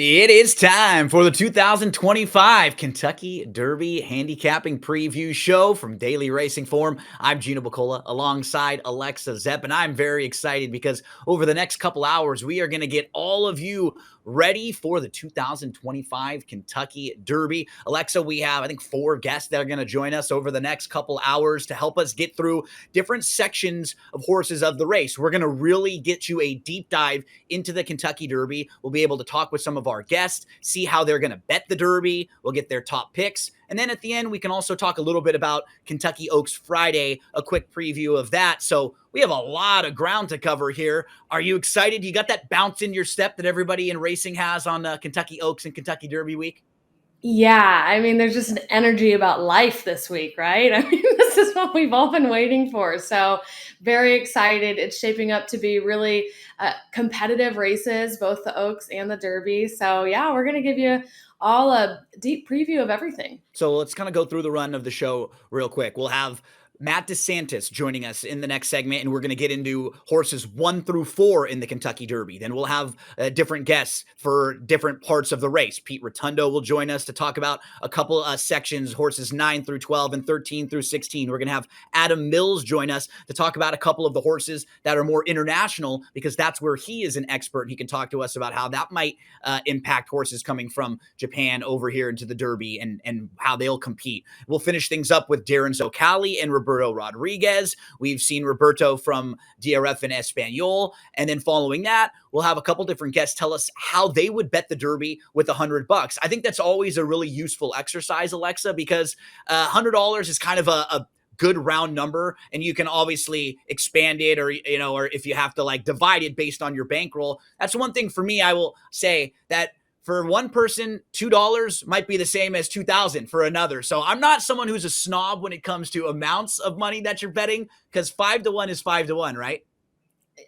It is time for the 2025 Kentucky Derby Handicapping Preview Show from Daily Racing Form. I'm Gino Bacola alongside Alexa Zepp, and I'm very excited because over the next couple hours, we are going to get all of you ready for the 2025 Kentucky Derby. Alexa, we have, I think, 4 guests that are going to join us over the next couple hours to help us get through different sections of horses of the race. We're going to really get you a deep dive into the Kentucky Derby. We'll be able to talk with some of our guests, see how they're going to bet the Derby. We'll get their top picks. And then at the end, we can also talk a little bit about Kentucky Oaks Friday, a quick preview of that. So we have a lot of ground to cover here. Are you excited? You got that bounce in your step that everybody in racing has on Kentucky Oaks and Kentucky Derby week? Yeah, I mean, there's just an energy about life this week, right? I mean, this is what we've all been waiting for. So, very excited. It's shaping up to be really competitive races, both the Oaks and the Derby. So, yeah, we're going to give you all a deep preview of everything. So let's kind of go through the run of the show real quick. We'll have Matt DeSantis joining us in the next segment, and we're going to get into horses 1 through 4 in the Kentucky Derby. Then we'll have different guests for different parts of the race. Pete Rotundo will join us to talk about a couple sections, horses 9 through 12 and 13 through 16. We're going to have Adam Mills join us to talk about a couple of the horses that are more international, because that's where he is an expert. He can talk to us about how that might impact horses coming from Japan over here into the Derby and how they'll compete. We'll finish things up with Darren Zocali and Roberto Rodriguez. We've seen Roberto from DRF and Espanol. And then following that, we'll have a couple different guests tell us how they would bet the Derby with $100. I think that's always a really useful exercise, Alexa, because $100 is kind of a good round number, and you can obviously expand it, or if you have to like divide it based on your bankroll. That's one thing for me. I will say that for one person, $2 might be the same as $2,000 for another. So I'm not someone who's a snob when it comes to amounts of money that you're betting, because 5 to 1 is 5 to 1, right?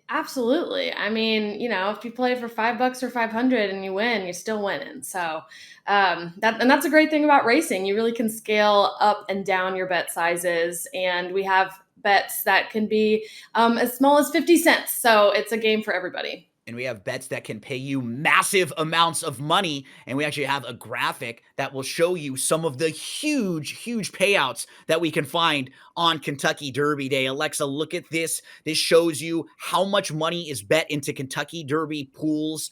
Absolutely. I mean, if you play for $5 or 500 and you win, you're still winning. So that's a great thing about racing. You really can scale up and down your bet sizes, and we have bets that can be as small as 50 cents. So it's a game for everybody. And we have bets that can pay you massive amounts of money. And we actually have a graphic that will show you some of the huge payouts that we can find on Kentucky Derby Day. Alexa, look at this. This shows you how much money is bet into Kentucky Derby pools,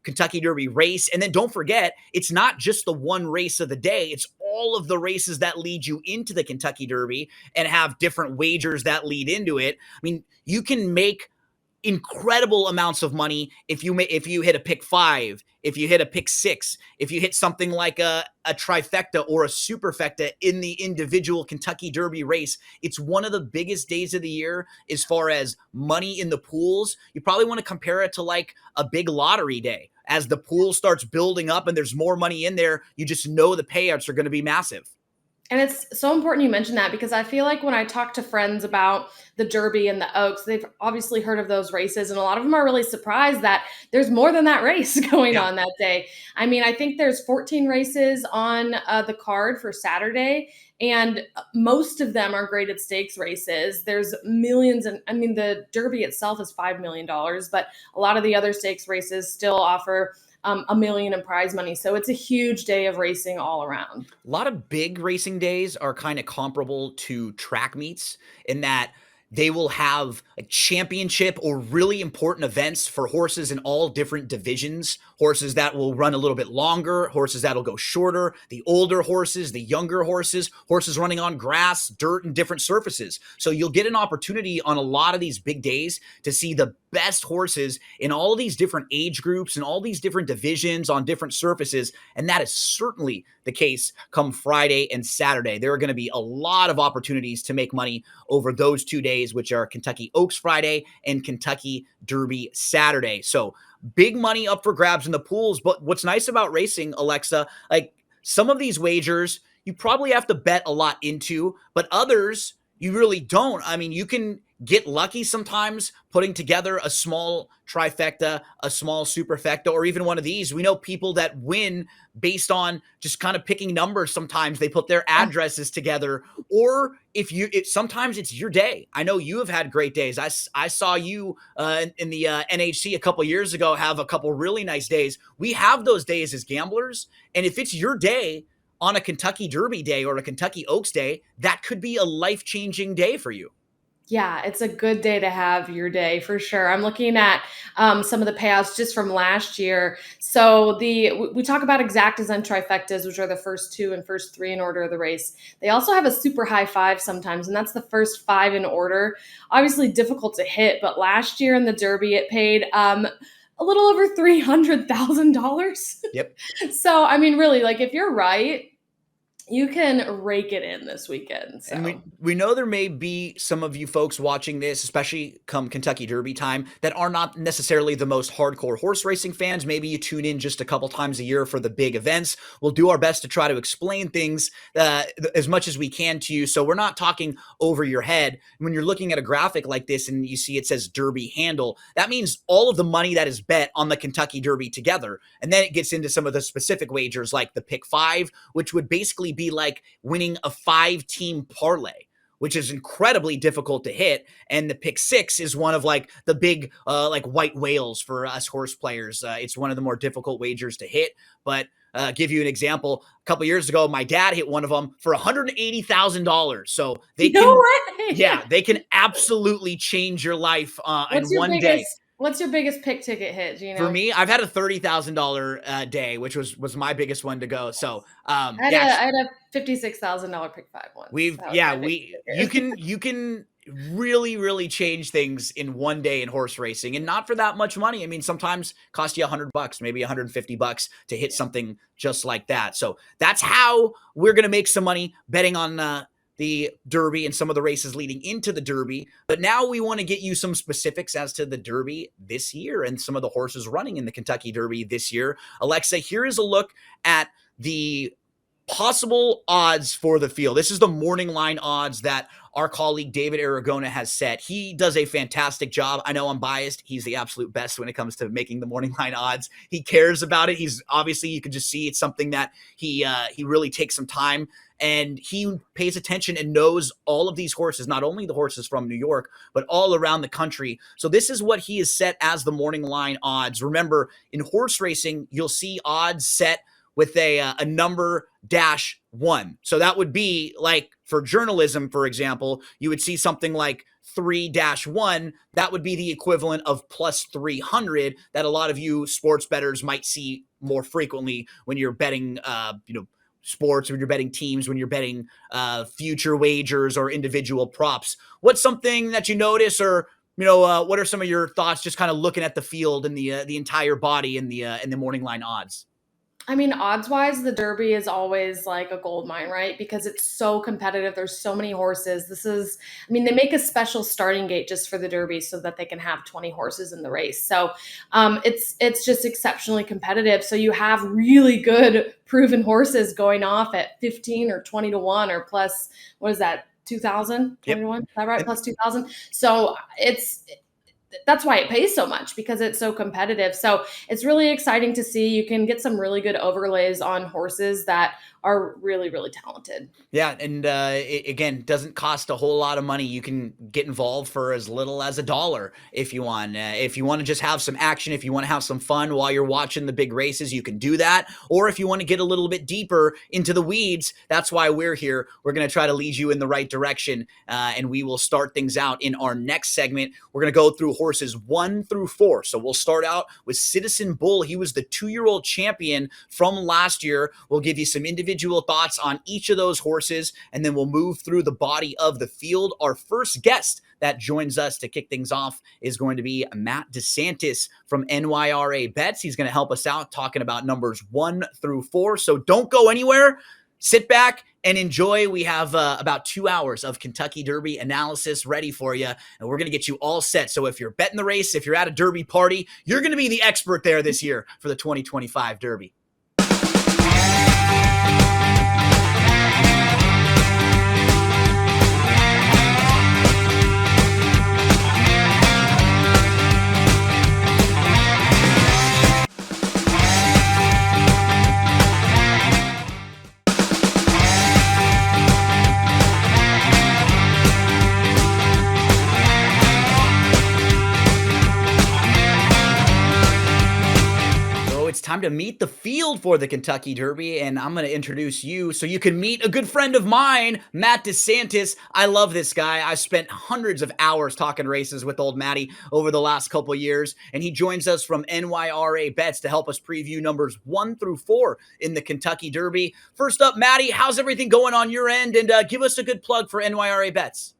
Kentucky Derby race. And then don't forget, it's not just the one race of the day. It's all of the races that lead you into the Kentucky Derby and have different wagers that lead into it. I mean, you can make incredible amounts of money if you hit a pick 5, if you hit a pick 6, if you hit something like a trifecta or a superfecta in the individual Kentucky Derby race. It's one of the biggest days of the year as far as money in the pools. You probably want to compare it to like a big lottery day. As the pool starts building up and there's more money in there, you just know the payouts are going to be massive. And it's so important you mentioned that, because I feel like when I talk to friends about the Derby and the Oaks, they've obviously heard of those races, and a lot of them are really surprised that there's more than that race going on that day. I mean, I think there's 14 races on the card for Saturday, and most of them are graded stakes races. There's millions, and I mean, the Derby itself is $5 million, but a lot of the other stakes races still offer $1 million in prize money. So it's a huge day of racing all around. A lot of big racing days are kind of comparable to track meets in that they will have a championship or really important events for horses in all different divisions, horses that will run a little bit longer, horses that'll go shorter, the older horses, the younger horses, horses running on grass, dirt, and different surfaces. So you'll get an opportunity on a lot of these big days to see the best horses in all of these different age groups and all these different divisions on different surfaces. And that is certainly the case come Friday and Saturday. There are going to be a lot of opportunities to make money over those 2 days, which are Kentucky Oaks Friday and Kentucky Derby Saturday. So big money up for grabs in the pools. But what's nice about racing, Alexa, like some of these wagers, you probably have to bet a lot into, but others You really don't. I mean, you can get lucky sometimes putting together a small trifecta, a small superfecta, or even one of these. We know people that win based on just kind of picking numbers. Sometimes they put their addresses together, or sometimes it's your day. I know you have had great days. I saw you in the NHC a couple years ago have a couple really nice days. We have those days as gamblers, and if it's your day on a Kentucky Derby day or a Kentucky Oaks day, that could be a life-changing day for you. Yeah, it's a good day to have your day for sure. I'm looking at some of the payouts just from last year. So we talk about exactas and trifectas, which are the first two and first three in order of the race. They also have a super high five sometimes, and that's the first five in order. Obviously difficult to hit, but last year in the Derby, it paid a little over $300,000. Yep. So, I mean, really, like if you're right, you can rake it in this weekend. So. And we know there may be some of you folks watching this, especially come Kentucky Derby time, that are not necessarily the most hardcore horse racing fans. Maybe you tune in just a couple times a year for the big events. We'll do our best to try to explain things as much as we can to you, so we're not talking over your head. When you're looking at a graphic like this and you see it says Derby handle, that means all of the money that is bet on the Kentucky Derby together. And then it gets into some of the specific wagers like the pick five, which would basically be like winning a 5-team parlay, which is incredibly difficult to hit. And the pick six is one of like the big like white whales for us horse players. It's one of the more difficult wagers to hit. But give you an example, a couple years ago, my dad hit one of them for $180,000. So they they can absolutely change your life in one day. What's your biggest pick ticket hit? Do you know? For me, I've had a $30,000 day, which was my biggest one to go. So I had a $56,000 pick five one. You can really change things in one day in horse racing, and not for that much money. I mean, sometimes cost you $100, maybe $150 to hit something just like that. So that's how we're gonna make some money betting on the Derby and some of the races leading into the Derby. But now we want to get you some specifics as to the Derby this year and some of the horses running in the Kentucky Derby this year. Alexa, here is a look at the possible odds for the field. This is the morning line odds that our colleague David Aragona has set. He does a fantastic job. I know I'm biased. He's the absolute best when it comes to making the morning line odds. He cares about it. He's obviously, you can just see it's something that he really takes some time, and he pays attention and knows all of these horses, not only the horses from New York, but all around the country. So this is what he has set as the morning line odds. Remember, in horse racing, you'll see odds set with a number -1. So that would be like for journalism, for example, you would see something like 3-1. That would be the equivalent of +300 that a lot of you sports bettors might see more frequently when you're betting, sports, when you're betting teams, when you're betting future wagers or individual props. What's something that you notice, or what are some of your thoughts just kind of looking at the field and the entire body in the morning line odds? I mean, odds-wise, the Derby is always like a gold mine, right? Because it's so competitive. There's so many horses. They make a special starting gate just for the Derby so that they can have 20 horses in the race. So it's just exceptionally competitive. So you have really good proven horses going off at 15 or 20 to 1 or plus, what is that, 2,000? 21? Is that right? Plus 2,000. So that's why it pays so much, because it's so competitive. So it's really exciting to see. You can get some really good overlays on horses that are really, really talented. Yeah, and it, again, doesn't cost a whole lot of money. You can get involved for as little as $1 if you want. If you want to just have some action, if you want to have some fun while you're watching the big races, you can do that. Or if you want to get a little bit deeper into the weeds, that's why we're here. We're going to try to lead you in the right direction, and we will start things out in our next segment. We're going to go through horses 1 through 4. So we'll start out with Citizen Bull. He was the 2-year-old champion from last year. We'll give you some individual thoughts on each of those horses, and then we'll move through the body of the field. Our first guest that joins us to kick things off is going to be Matt DeSantis from NYRA Bets. He's going to help us out talking about numbers 1 through 4. So don't go anywhere. Sit back and enjoy. We have about 2 hours of Kentucky Derby analysis ready for you, and we're going to get you all set. So if you're betting the race, if you're at a Derby party, you're going to be the expert there this year for the 2025 Derby. time to meet the field for the Kentucky Derby, and I'm going to introduce you so you can meet a good friend of mine, Matt DeSantis. I love this guy. I've spent hundreds of hours talking races with old Matty over the last couple of years, and he joins us from NYRA Bets to help us preview numbers 1 through 4 in the Kentucky Derby. First up, Matty, how's everything going on your end? And give us a good plug for NYRA Bets.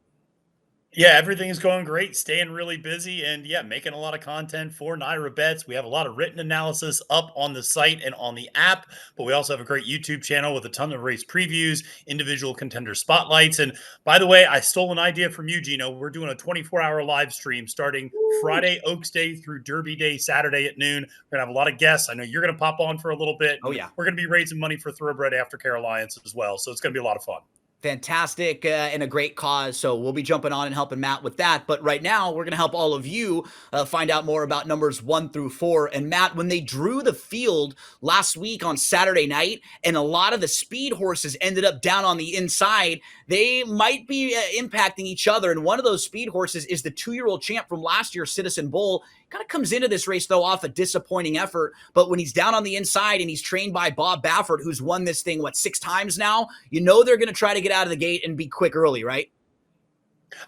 Yeah, everything is going great, staying really busy, and yeah, making a lot of content for Naira Bets. We have a lot of written analysis up on the site and on the app, but we also have a great YouTube channel with a ton of race previews, individual contender spotlights. And by the way, I stole an idea from you, Gino. We're doing a 24-hour live stream starting Friday, Oaks Day through Derby Day, Saturday at noon. We're going to have a lot of guests. I know you're going to pop on for a little bit. Oh, yeah. We're going to be raising money for Thoroughbred Aftercare Alliance as well, so it's going to be a lot of fun. Fantastic and a great cause. So we'll be jumping on and helping Matt with that. But right now, we're going to help all of you find out more about numbers 1 through 4. And Matt, when they drew the field last week on Saturday night, and a lot of the speed horses ended up down on the inside, they might be impacting each other. And one of those speed horses is the 2-year-old champ from last year, Citizen Bull. Kind of comes into this race, though, off a disappointing effort. But when he's down on the inside and he's trained by Bob Baffert, who's won this thing, 6 times now, you know they're going to try to get out of the gate and be quick early, right?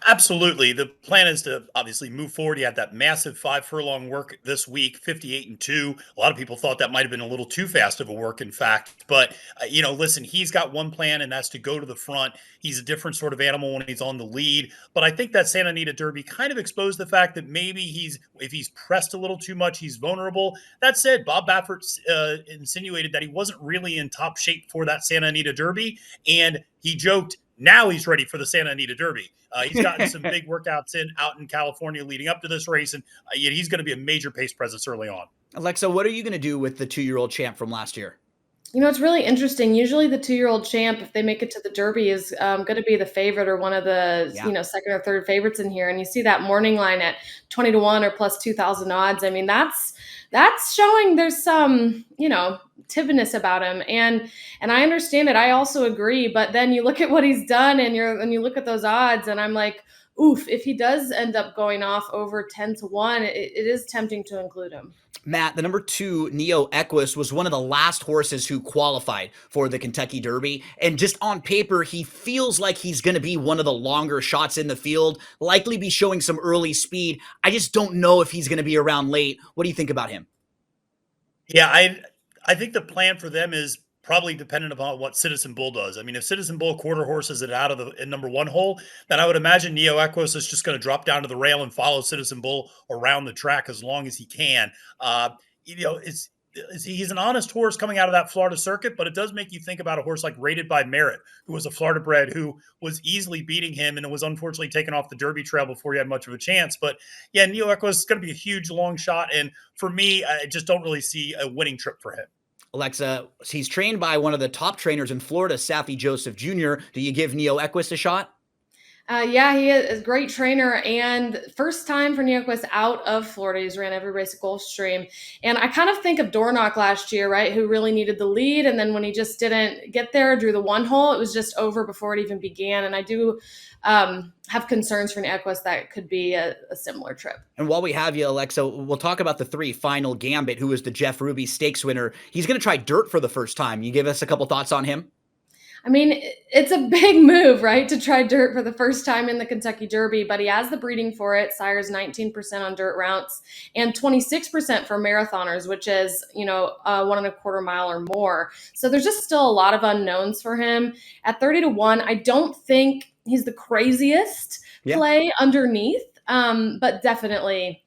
Absolutely. The plan is to obviously move forward. You had that massive 5-furlong work this week, 58-2. A lot of people thought that might have been a little too fast of a work, in fact. But, listen, he's got one plan, and that's to go to the front. He's a different sort of animal when he's on the lead. But I think that Santa Anita Derby kind of exposed the fact that maybe if he's pressed a little too much, he's vulnerable. That said, Bob Baffert insinuated that he wasn't really in top shape for that Santa Anita Derby. And he joked, now he's ready for the Santa Anita Derby. He's gotten some big workouts out in California leading up to this race, and he's going to be a major pace presence early on. Alexa, what are you going to do with the 2-year-old champ from last year? It's really interesting. Usually the 2-year-old champ, if they make it to the Derby, is going to be the favorite or one of the, second or third favorites in here. And you see that morning line at 20-1 or plus 2,000 odds. I mean, that's showing there's some, tibiness about him. And I understand it. I also agree. But then you look at what he's done and you look at those odds and I'm like, oof, if he does end up going off over 10-1, it is tempting to include him. Matt, the number 2, Neo Equus, was one of the last horses who qualified for the Kentucky Derby. And just on paper, he feels like he's going to be one of the longer shots in the field, likely be showing some early speed. I just don't know if he's going to be around late. What do you think about him? Yeah, I think the plan for them is probably dependent upon what Citizen Bull does. I mean, if Citizen Bull quarter horses it out of the number 1 hole, then I would imagine Neo Equus is just going to drop down to the rail and follow Citizen Bull around the track as long as he can. He's an honest horse coming out of that Florida circuit, but it does make you think about a horse like Rated by Merit, who was a Florida bred, who was easily beating him and was unfortunately taken off the Derby trail before he had much of a chance. But yeah, Neo Equus is going to be a huge long shot. And for me, I just don't really see a winning trip for him. Alexa, he's trained by one of the top trainers in Florida, Saffie Joseph Jr. Do you give Neo Equus a shot? Yeah, he is a great trainer and first time for Neo Equus out of Florida. He's ran every race at Gulfstream. And I kind of think of Dornoch last year, right, who really needed the lead. And then when he just didn't get there, drew the 1 hole, it was just over before it even began. And I do have concerns for Neo Equus that could be a similar trip. And while we have you, Alexa, we'll talk about the 3, Final Gambit, who is the Jeff Ruby Stakes winner. He's going to try dirt for the first time. You give us a couple thoughts on him? I mean, it's a big move, right, to try dirt for the first time in the Kentucky Derby, but he has the breeding for it. Sire's 19% on dirt routes and 26% for marathoners, which is, 1.25 mile or more. So there's just still a lot of unknowns for him. At 30-1, I don't think he's the craziest play underneath, but definitely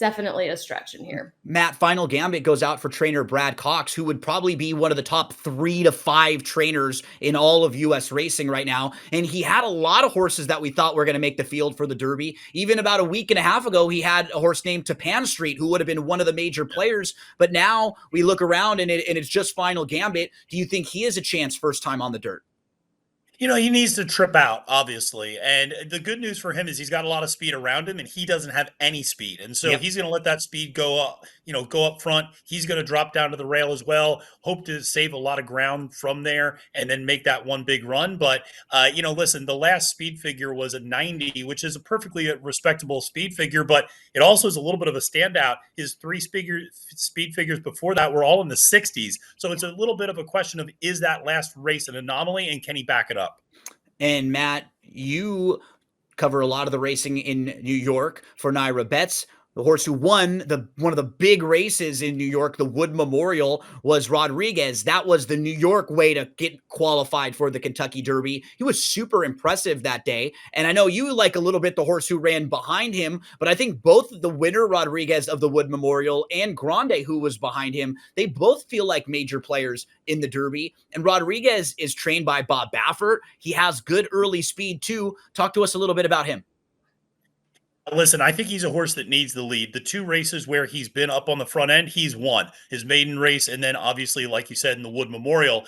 a stretch in here. Matt, Final Gambit goes out for trainer Brad Cox, who would probably be one of the top 3 to 5 trainers in all of U.S. racing right now. And he had a lot of horses that we thought were going to make the field for the Derby. Even about a week and a half ago, he had a horse named Tapan Street, who would have been one of the major players. But now we look around and it's just Final Gambit. Do you think he has a chance first time on the dirt? He needs to trip out, obviously. And the good news for him is he's got a lot of speed around him and he doesn't have any speed. And so Yep. he's going to let that speed go up, go up front. He's going to drop down to the rail as well, hope to save a lot of ground from there and then make that one big run. But, listen, the last speed figure was a 90, which is a perfectly respectable speed figure, but it also is a little bit of a standout. His speed figures before that were all in the 60s. So it's a little bit of a question of, is that last race an anomaly and can he back it up? And Matt, you cover a lot of the racing in New York for Naira Bets. The horse who won one of the big races in New York, the Wood Memorial, was Rodriguez. That was the New York way to get qualified for the Kentucky Derby. He was super impressive that day. And I know you like a little bit the horse who ran behind him, but I think both the winner, Rodriguez of the Wood Memorial, and Grande, who was behind him, they both feel like major players in the Derby. And Rodriguez is trained by Bob Baffert. He has good early speed too. Talk to us a little bit about him. Listen, I think he's a horse that needs the lead. The two races where he's been up on the front end, he's won. His maiden race, and then obviously, like you said, in the Wood Memorial.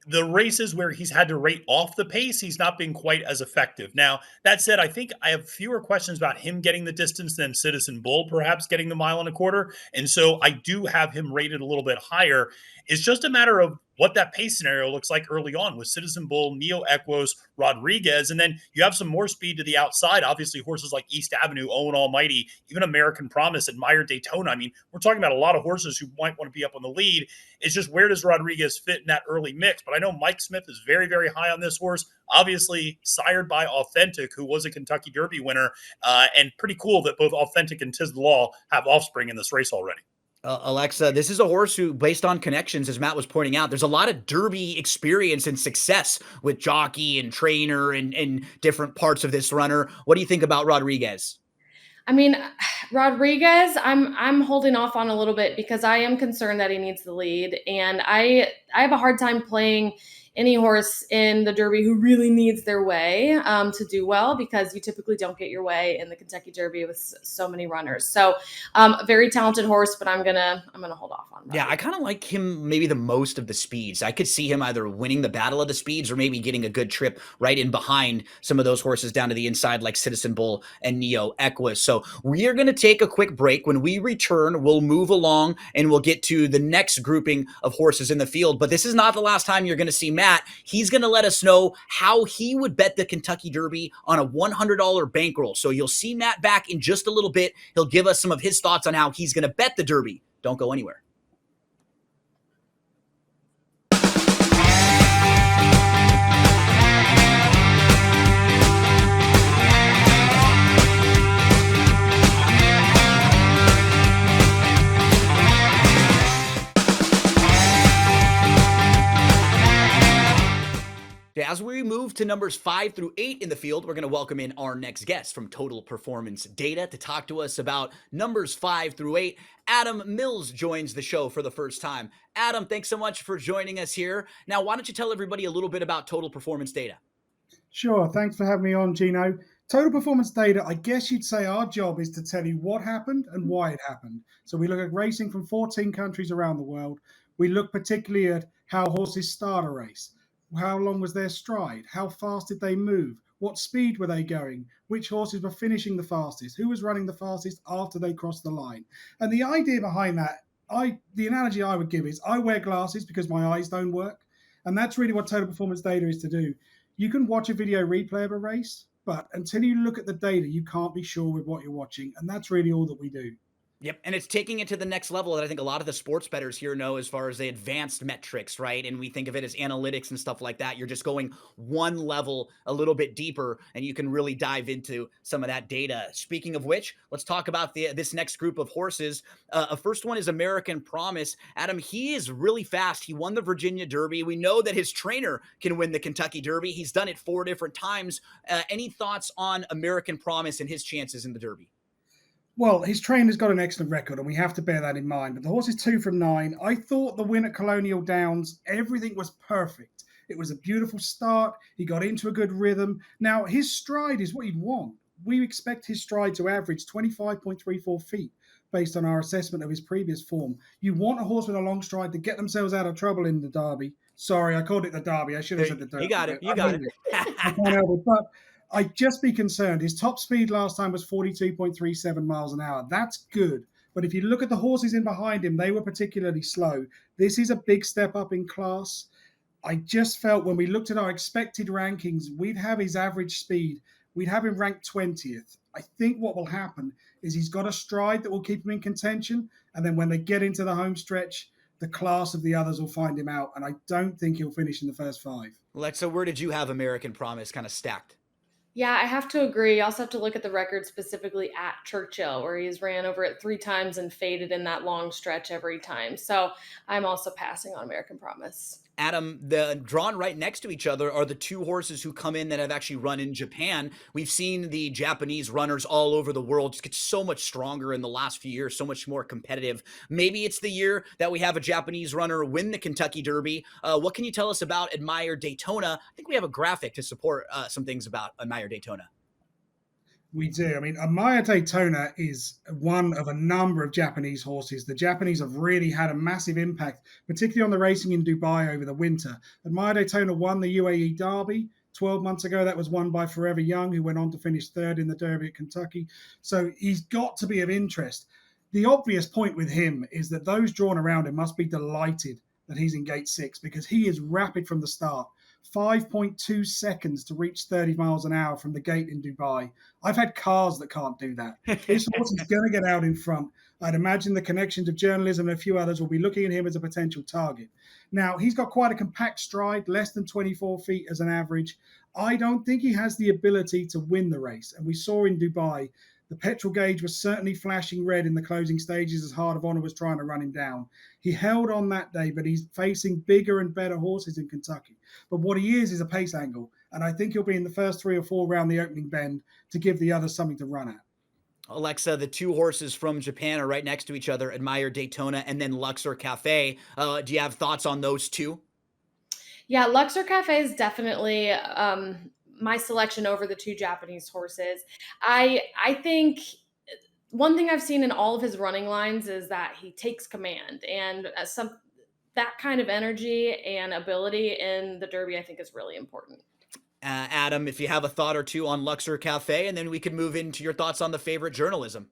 The races where he's had to rate off the pace, he's not been quite as effective. Now, that said, I think I have fewer questions about him getting the distance than Citizen Bull perhaps getting the 1.25 miles. And so I do have him rated a little bit higher. It's just a matter of what that pace scenario looks like early on with Citizen Bull, Neo Equos, Rodriguez. And then you have some more speed to the outside. Obviously, horses like East Avenue, Owen Almighty, even American Promise, Admire Daytona. I mean, we're talking about a lot of horses who might want to be up on the lead. It's just, where does Rodriguez fit in that early mix? But I know Mike Smith is very, very high on this horse. Obviously, sired by Authentic, who was a Kentucky Derby winner. And pretty cool that both Authentic and Tiz the Law have offspring in this race already. Alexa, this is a horse who, based on connections, as Matt was pointing out, there's a lot of Derby experience and success with jockey and trainer and different parts of this runner. What do you think about Rodriguez? I mean, Rodriguez, I'm holding off on a little bit because I am concerned that he needs the lead, and I have a hard time playing any horse in the Derby who really needs their way to do well, because you typically don't get your way in the Kentucky Derby with so many runners. So a very talented horse, but I'm gonna hold off on that. Yeah, I kind of like him maybe the most of the speeds. I could see him either winning the battle of the speeds or maybe getting a good trip right in behind some of those horses down to the inside like Citizen Bull and Neo Equus. So we are going to take a quick break. When we return, we'll move along and we'll get to the next grouping of horses in the field. But this is not the last time you're going to see Matt. He's going to let us know how he would bet the Kentucky Derby on a $100 bankroll. So you'll see Matt back in just a little bit. He'll give us some of his thoughts on how he's going to bet the Derby. Don't go anywhere. As we move to numbers 5 through 8 in the field, we're going to welcome in our next guest from Total Performance Data to talk to us about numbers 5 through 8. Adam Mills joins the show for the first time. Adam, thanks so much for joining us here. Now, why don't you tell everybody a little bit about Total Performance Data? Sure. Thanks for having me on, Gino. Total Performance Data, I guess you'd say our job is to tell you what happened and why it happened. So we look at racing from 14 countries around the world. We look particularly at how horses start a race. How long was their stride? How fast did they move? What speed were they going? Which horses were finishing the fastest? Who was running the fastest after they crossed the line? And the idea behind that, the analogy I would give is I wear glasses because my eyes don't work. And that's really what Total Performance Data is to do. You can watch a video replay of a race, but until you look at the data, you can't be sure with what you're watching. And that's really all that we do. Yep, and it's taking it to the next level that I think a lot of the sports bettors here know as far as the advanced metrics, right? And we think of it as analytics and stuff like that. You're just going one level a little bit deeper, and you can really dive into some of that data. Speaking of which, let's talk about this next group of horses. First one is American Promise. Adam, he is really fast. He won the Virginia Derby. We know that his trainer can win the Kentucky Derby. He's done it 4 different times. Any thoughts on American Promise and his chances in the Derby? Well, his trainer's got an excellent record, and we have to bear that in mind. But the horse is 2 from 9. I thought the win at Colonial Downs, everything was perfect. It was a beautiful start. He got into a good rhythm. Now, his stride is what you'd want. We expect his stride to average 25.34 feet based on our assessment of his previous form. You want a horse with a long stride to get themselves out of trouble in the Derby, Sorry, I called it the Derby. I should have said the Derby. You got it. You I got mean it. I can't help it. But I'd just be concerned. His top speed last time was 42.37 miles an hour. That's good. But if you look at the horses in behind him, they were particularly slow. This is a big step up in class. I just felt when we looked at our expected rankings, we'd have his average speed. We'd have him ranked 20th. I think what will happen is he's got a stride that will keep him in contention. And then when they get into the home stretch, the class of the others will find him out. And I don't think he'll finish in the first 5. Lexa, where did you have American Promise kind of stacked? Yeah, I have to agree. You also have to look at the record specifically at Churchill, where he's ran over it 3 times and faded in that long stretch every time. So I'm also passing on American Promise. Adam, the drawn right next to each other are the 2 horses who come in that have actually run in Japan. We've seen the Japanese runners all over the world just get so much stronger in the last few years, so much more competitive. Maybe it's the year that we have a Japanese runner win the Kentucky Derby. What can you tell us about Admire Daytona? I think we have a graphic to support some things about Admire Daytona. We do. I mean, Amaya Daytona is one of a number of Japanese horses. The Japanese have really had a massive impact, particularly on the racing in Dubai over the winter. Amaya Daytona won the UAE Derby 12 months ago. That was won by Forever Young, who went on to finish 3rd in the Derby at Kentucky. So he's got to be of interest. The obvious point with him is that those drawn around him must be delighted that he's in gate 6 because he is rapid from the start. 5.2 seconds to reach 30 miles an hour from the gate in Dubai. I've had cars that can't do that. This horse is going to get out in front. I'd imagine the connections of journalism and a few others will be looking at him as a potential target. Now, he's got quite a compact stride, less than 24 feet as an average. I don't think he has the ability to win the race. And we saw in Dubai, the petrol gauge was certainly flashing red in the closing stages as Heart of Honor was trying to run him down. He held on that day, but he's facing bigger and better horses in Kentucky. But what he is a pace angle, and I think he'll be in the first 3 or 4 around the opening bend to give the others something to run at. Alexa, the 2 horses from Japan are right next to each other, Admire Daytona and then Luxor Cafe. Do you have thoughts on those 2? Yeah, Luxor Cafe is definitely my selection over the 2 Japanese horses. I think one thing I've seen in all of his running lines is that he takes command, and that kind of energy and ability in the Derby, I think, is really important. Adam, if you have a thought or 2 on Luxor Cafe, and then we can move into your thoughts on the favorite journalism.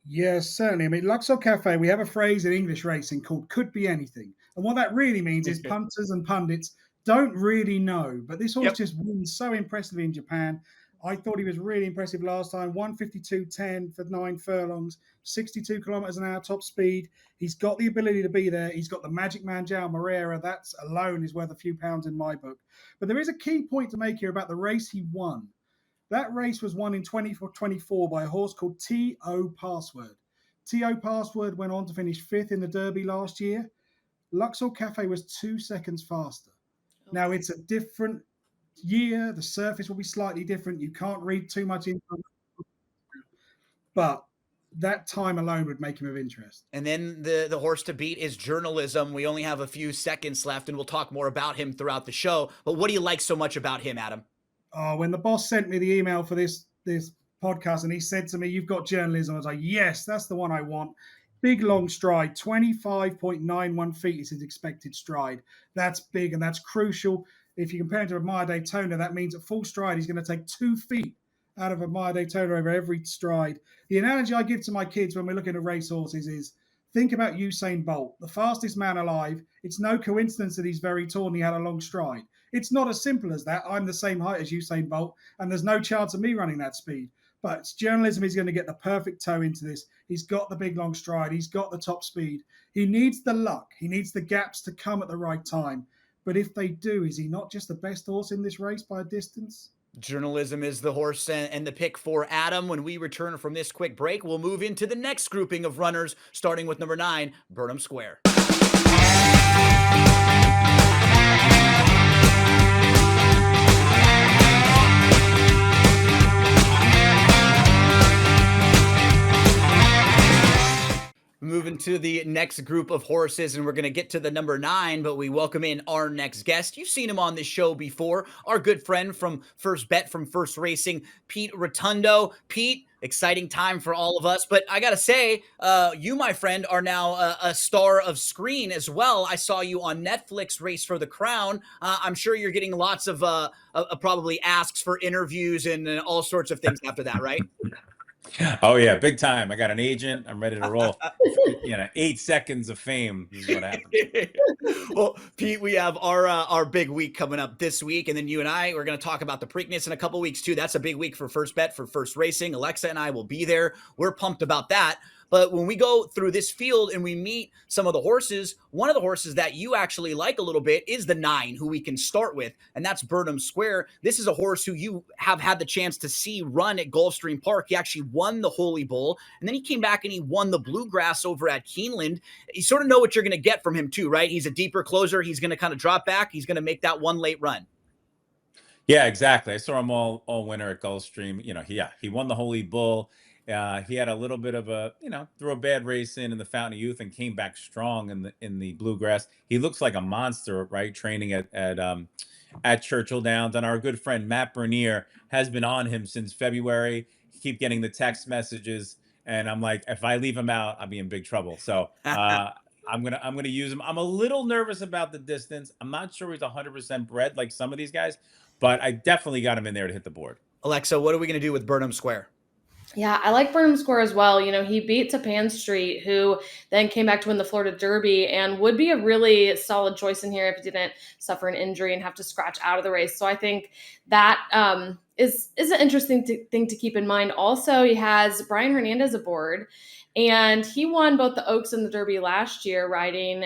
Yes, certainly. I mean, Luxor Cafe, we have a phrase in English racing called could be anything. And what that really means is punters and pundits don't really know. But this horse just wins so impressively in Japan. I thought he was really impressive last time. 152.10 for 9 furlongs, 62 kilometers an hour top speed. He's got the ability to be there. He's got the magic man, João Moreira. That alone is worth a few pounds in my book. But there is a key point to make here about the race he won. That race was won in 2024 by a horse called T.O. Password. T.O. Password went on to finish 5th in the Derby last year. Luxor Cafe was 2 seconds faster. Now, it's a different year. The surface will be slightly different. You can't read too much into it. But that time alone would make him of interest. And then the horse to beat is Journalism. We only have a few seconds left, and we'll talk more about him throughout the show. But what do you like so much about him, Adam? When the boss sent me the email for this podcast and he said to me, "You've got Journalism," I was like, yes, that's the one I want. Big long stride, 25.91 feet is his expected stride. That's big and that's crucial. If you compare it to Admire Daytona, that means at full stride, he's going to take 2 feet out of Admire Daytona over every stride. The analogy I give to my kids when we're looking at racehorses is, think about Usain Bolt, the fastest man alive. It's no coincidence that he's very tall and he had a long stride. It's not as simple as that. I'm the same height as Usain Bolt, and there's no chance of me running that speed. But Journalism is going to get the perfect toe into this. He's got the big long stride. He's got the top speed. He needs the luck. He needs the gaps to come at the right time. But if they do, is he not just the best horse in this race by a distance? Journalism is the horse and the pick for Adam. When we return from this quick break, we'll move into the next grouping of runners, starting with number 9, Burnham Square. Moving to the next group of horses, and we're going to get to the number 9, but we welcome in our next guest. You've seen him on this show before, our good friend from First Bet from First Racing, Pete Rotundo. Pete, Exciting time for all of us. But I got to say, you, my friend, are now a star of screen as well. I saw you on Netflix, Race for the Crown. I'm sure you're getting lots of probably asks for interviews and all sorts of things after that, right? Oh yeah, big time. I got an agent. I'm ready to roll. 8 seconds of fame. This is what happens. Well, Pete, we have our big week coming up this week, and then you and I we're going to talk about the Preakness in a couple weeks too. That's a big week for First Bet for First Racing. Alexa and I will be there. We're pumped about that. But when we go through this field and we meet some of the horses, one of the horses that you actually like a little bit is the 9, who we can start with, and that's Burnham Square. This is a horse who you have had the chance to see run at Gulfstream Park. He actually won the Holy Bull, and then he came back and he won the Bluegrass over at Keeneland. You sort of know what you're going to get from him too, right? He's a deeper closer. He's going to kind of drop back. He's going to make that one late run. Yeah, exactly. I saw him all winter at Gulfstream. He won the Holy Bull. He had a little bit of a, threw a bad race in the Fountain of Youth and came back strong in the Bluegrass. He looks like a monster, right? Training at Churchill Downs, and our good friend Matt Bernier has been on him since February. Keep getting the text messages, and I'm like, if I leave him out, I'll be in big trouble. So I'm gonna use him. I'm a little nervous about the distance. I'm not sure he's 100% bred like some of these guys, but I definitely got him in there to hit the board. Alexa, what are we going to do with Burnham Square? Yeah, I like Burnham Square as well. He beat Tapan Street, who then came back to win the Florida Derby and would be a really solid choice in here if he didn't suffer an injury and have to scratch out of the race. So I think that is an interesting thing to keep in mind. Also, he has Brian Hernandez aboard, and he won both the Oaks and the Derby last year riding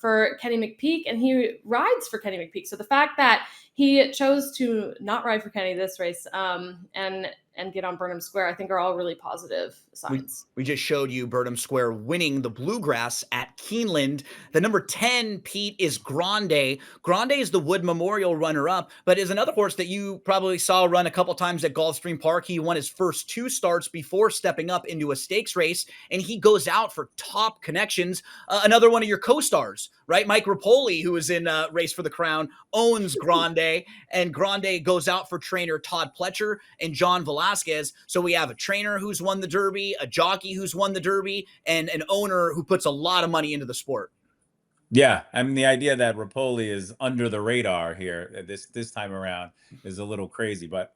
for Kenny McPeek, and he rides for Kenny McPeek. So the fact that he chose to not ride for Kenny this race and get on Burnham Square, I think are all really positive signs. We just showed you Burnham Square winning the Bluegrass at Keeneland. The number 10, Pete, is Grande. Grande is the Wood Memorial runner-up, but is another horse that you probably saw run a couple times at Gulfstream Park. He won his first 2 starts before stepping up into a stakes race, and he goes out for top connections. Another one of your co-stars, right? Mike Rapoli, who is in Race for the Crown, owns Grande, and Grande goes out for trainer Todd Pletcher and John Velasquez. So we have a trainer who's won the Derby, a jockey who's won the Derby, and an owner who puts a lot of money into the sport. Yeah, I mean, the idea that Rapoli is under the radar here this time around is a little crazy. But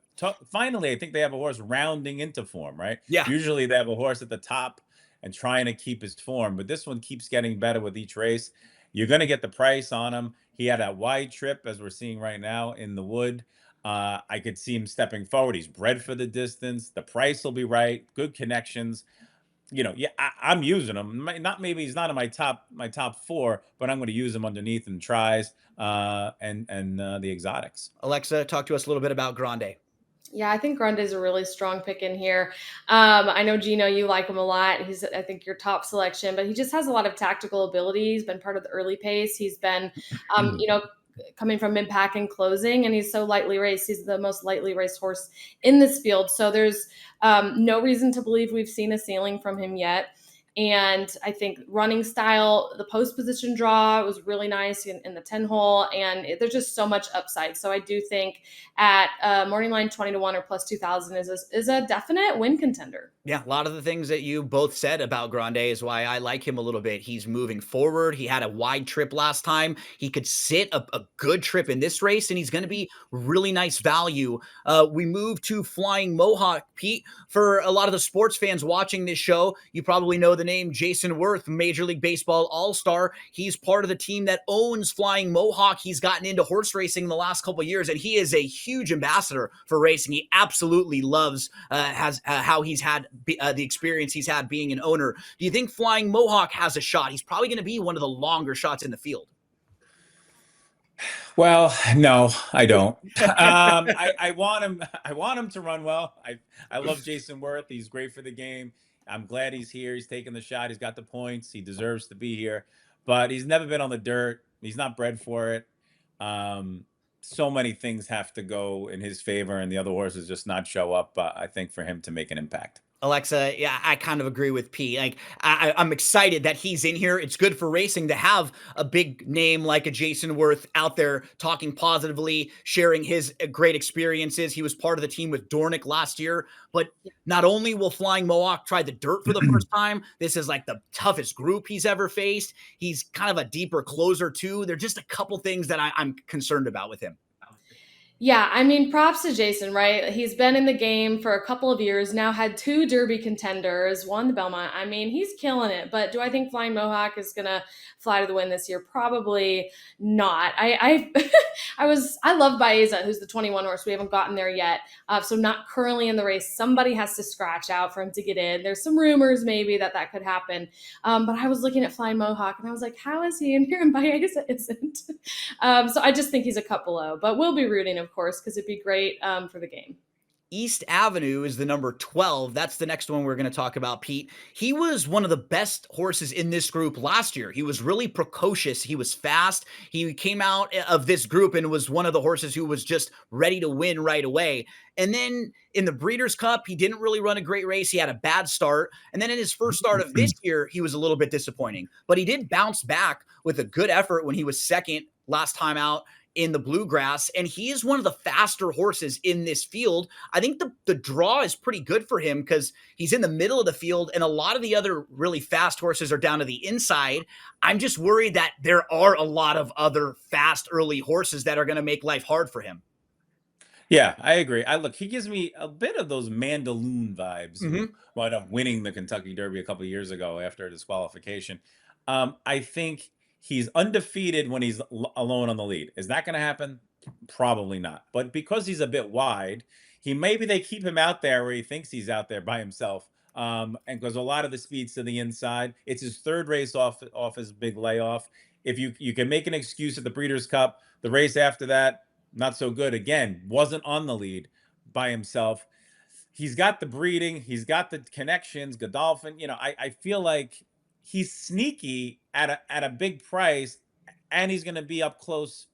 finally, I think they have a horse rounding into form, right? Yeah. Usually they have a horse at the top and trying to keep his form, but this one keeps getting better with each race. You're going to get the price on him. He had that wide trip, as we're seeing right now in the Wood. I could see him stepping forward. He's bred for the distance. The price will be right. Good connections. I'm using him. Maybe he's not in my top 4, but I'm going to use him underneath in tries and the exotics. Alexa, talk to us a little bit about Grande. Yeah, I think Grande is a really strong pick in here. I know, Gino, you like him a lot. He's, I think, your top selection, but he just has a lot of tactical ability. He's been part of the early pace. He's been, coming from mid-pack and closing, and he's so lightly raced. He's the most lightly raced horse in this field. So there's no reason to believe we've seen a ceiling from him yet. And I think running style, the post position draw was really nice in the 10 hole, and there's just so much upside. So I do think at morning line 20-1 or plus 2,000 is a definite win contender. Yeah, a lot of the things that you both said about Grande is why I like him a little bit. He's moving forward. He had a wide trip last time. He could sit a good trip in this race, and he's going to be really nice value. We move to Flying Mohawk. Pete, for a lot of the sports fans watching this show, you probably know the name Jason Worth, Major League Baseball All-Star. He's part of the team that owns Flying Mohawk. He's gotten into horse racing in the last couple of years, and he is a huge ambassador for racing. He absolutely loves how he's had the experience he's had being an owner. Do you think Flying Mohawk has a shot? He's probably going to be one of the longer shots in the field. Well, no, I don't. I want him. I want him to run well. I love Jason Worth. He's great for the game. I'm glad he's here. He's taking the shot. He's got the points. He deserves to be here. But he's never been on the dirt. He's not bred for it. So many things have to go in his favor, and the other horses just not show up, I think, for him to make an impact. Alexa, yeah, I kind of agree with P. Like, I'm excited that he's in here. It's good for racing to have a big name like a Jason Worth out there talking positively, sharing his great experiences. He was part of the team with Dornick last year. But not only will Flying Mohawk try the dirt for the first time, this is like the toughest group he's ever faced. He's kind of a deeper closer, too. There are just a couple things that I'm concerned about with him. Yeah, I mean, props to Jason, right? He's been in the game for a couple of years now, had 2 Derby contenders, won the Belmont. I mean, he's killing it. But do I think Flying Mohawk is gonna fly to the win this year? Probably not. I love Baeza, who's the 21 horse. We haven't gotten there yet, so not currently in the race. Somebody has to scratch out for him to get in. There's some rumors maybe that could happen, but I was looking at Flying Mohawk and I was like, how is he in here and Baeza isn't? So I just think he's a cut below, but we'll be rooting, of course, because it'd be great for the game. East Avenue is the number 12. That's the next one we're going to talk about, Pete. He was one of the best horses in this group last year. He was really precocious. He was fast. He came out of this group and was one of the horses who was just ready to win right away. And then in the Breeders' Cup, he didn't really run a great race. He had a bad start. And then in his first start of this year, he was a little bit disappointing. But he did bounce back with a good effort when he was second last time out in the Bluegrass, and he is one of the faster horses in this field. I think the draw is pretty good for him because he's in the middle of the field, and a lot of the other really fast horses are down to the inside. I'm just worried that there are a lot of other fast early horses that are going to make life hard for him. Yeah, I agree. Look, he gives me a bit of those Mandaloon vibes who wound up winning the Kentucky Derby a couple of years ago after disqualification. I think he's undefeated when he's alone on the lead. Is that going to happen? Probably not. But because he's a bit wide, maybe they keep him out there where he thinks he's out there by himself. And because a lot of the speed's to the inside, it's his third race off his big layoff. If you can make an excuse at the Breeders' Cup, the race after that, not so good. Again, wasn't on the lead by himself. He's got the breeding, he's got the connections, Godolphin. I feel like he's sneaky at a big price, and he's going to be up close.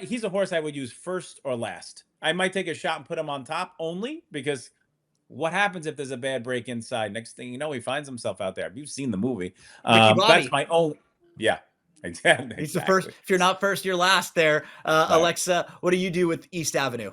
He's a horse I would use first or last. I might take a shot and put him on top only because what happens if there's a bad break inside? Next thing you know, he finds himself out there. You've seen the movie. That's my own. Yeah, exactly. He's the first. If you're not first, you're last there. Right. Alexa, what do you do with East Avenue?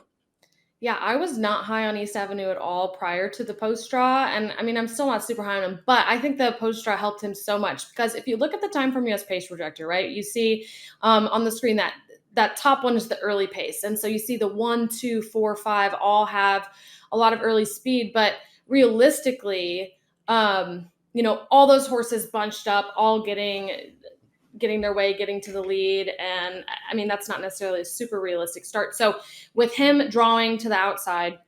Yeah, I was not high on East Avenue at all prior to the post draw. And I mean, I'm still not super high on him, but I think the post draw helped him so much because if you look at the time from US pace projector, right, you see on the screen that top one is the early pace. And so you see the 1, 2, 4, 5 all have a lot of early speed, but realistically, all those horses bunched up, all getting their way, getting to the lead. And I mean, that's not necessarily a super realistic start. So with him drawing to the outside,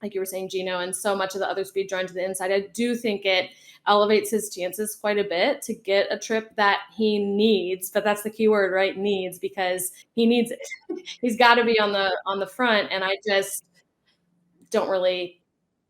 like you were saying, Gino, and so much of the other speed drawing to the inside, I do think it elevates his chances quite a bit to get a trip that he needs. But that's the key word, right? Needs, because he needs it. He's got to be on the front. And I just don't really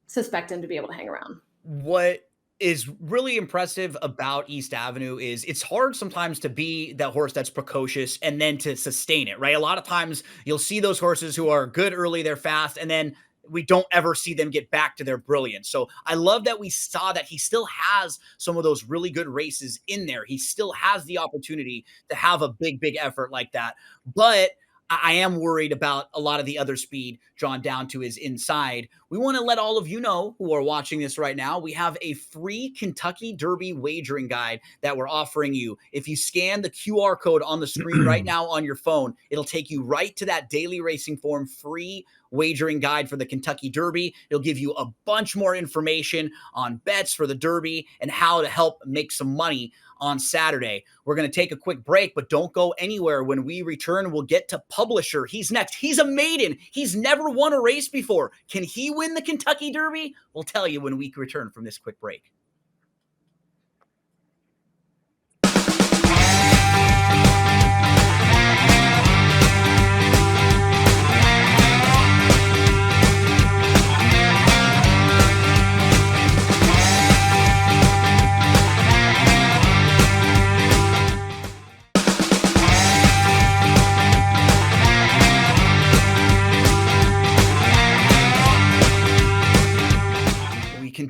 suspect him to be able to hang around. What is really impressive about East Avenue is it's hard sometimes to be that horse that's precocious and then to sustain it, right? A lot of times you'll see those horses who are good early, they're fast, and then we don't ever see them get back to their brilliance. So I love that we saw that he still has some of those really good races in there. He still has the opportunity to have a big effort like that. But I am worried about a lot of the other speed drawn down to his inside. We want to let all of you know who are watching this right now, we have a free Kentucky Derby wagering guide that we're offering you. If you scan the QR code on the screen right now on your phone, it'll take you right to that daily racing form free wagering guide for the Kentucky Derby. It'll give you a bunch more information on bets for the Derby and how to help make some money on Saturday. We're going to take a quick break, but don't go anywhere. When we return, we'll get to Publisher. He's next. He's a maiden. He's never won a race before. Can he win the Kentucky Derby? We'll tell you when we return from this quick break.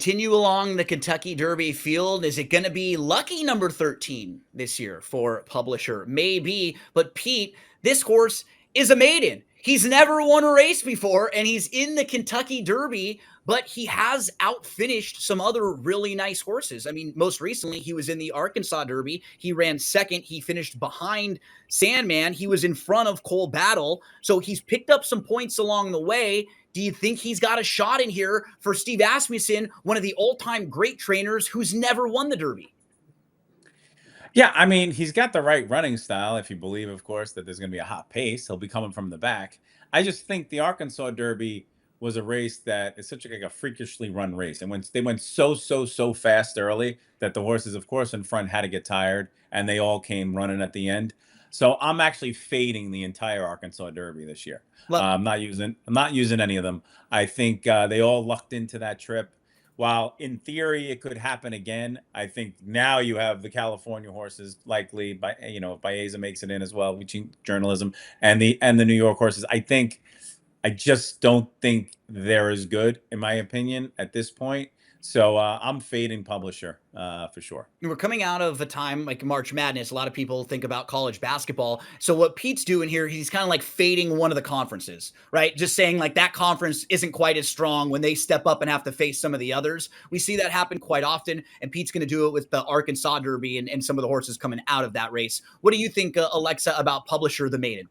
continue along the Kentucky Derby field. Is it going to be lucky number 13 this year for Publisher? Maybe. But Pete, this horse is a maiden. He's never won a race before, and he's in the Kentucky Derby, but he has outfinished some other really nice horses. I mean, most recently, he was in the Arkansas Derby. He ran second. He finished behind Sandman. He was in front of Cole Battle. So he's picked up some points along the way. Do you think he's got a shot in here for Steve Asmussen, one of the all-time great trainers who's never won the Derby? Yeah, I mean, he's got the right running style. If you believe, of course, that there's going to be a hot pace, he'll be coming from the back. I just think the Arkansas Derby was a race that is such like a freakishly run race, and when they went so fast early that the horses, of course, in front had to get tired, and they all came running at the end. So I'm actually fading the entire Arkansas Derby this year. Well, I'm not using any of them. I think they all lucked into that trip. While in theory it could happen again, I think now you have the California horses likely by if Baeza makes it in as well, between journalism and the New York horses. I just don't think they're as good, in my opinion, at this point. So I'm fading Publisher for sure. we're coming out of a time like March Madness. A lot of people think about college basketball. So what Pete's doing here, he's kind of like fading one of the conferences, right? Just saying like that conference isn't quite as strong when they step up and have to face some of the others. We see that happen quite often, and Pete's going to do it with the Arkansas Derby and some of the horses coming out of that race. What do you think, Alexa, about Publisher the maiden?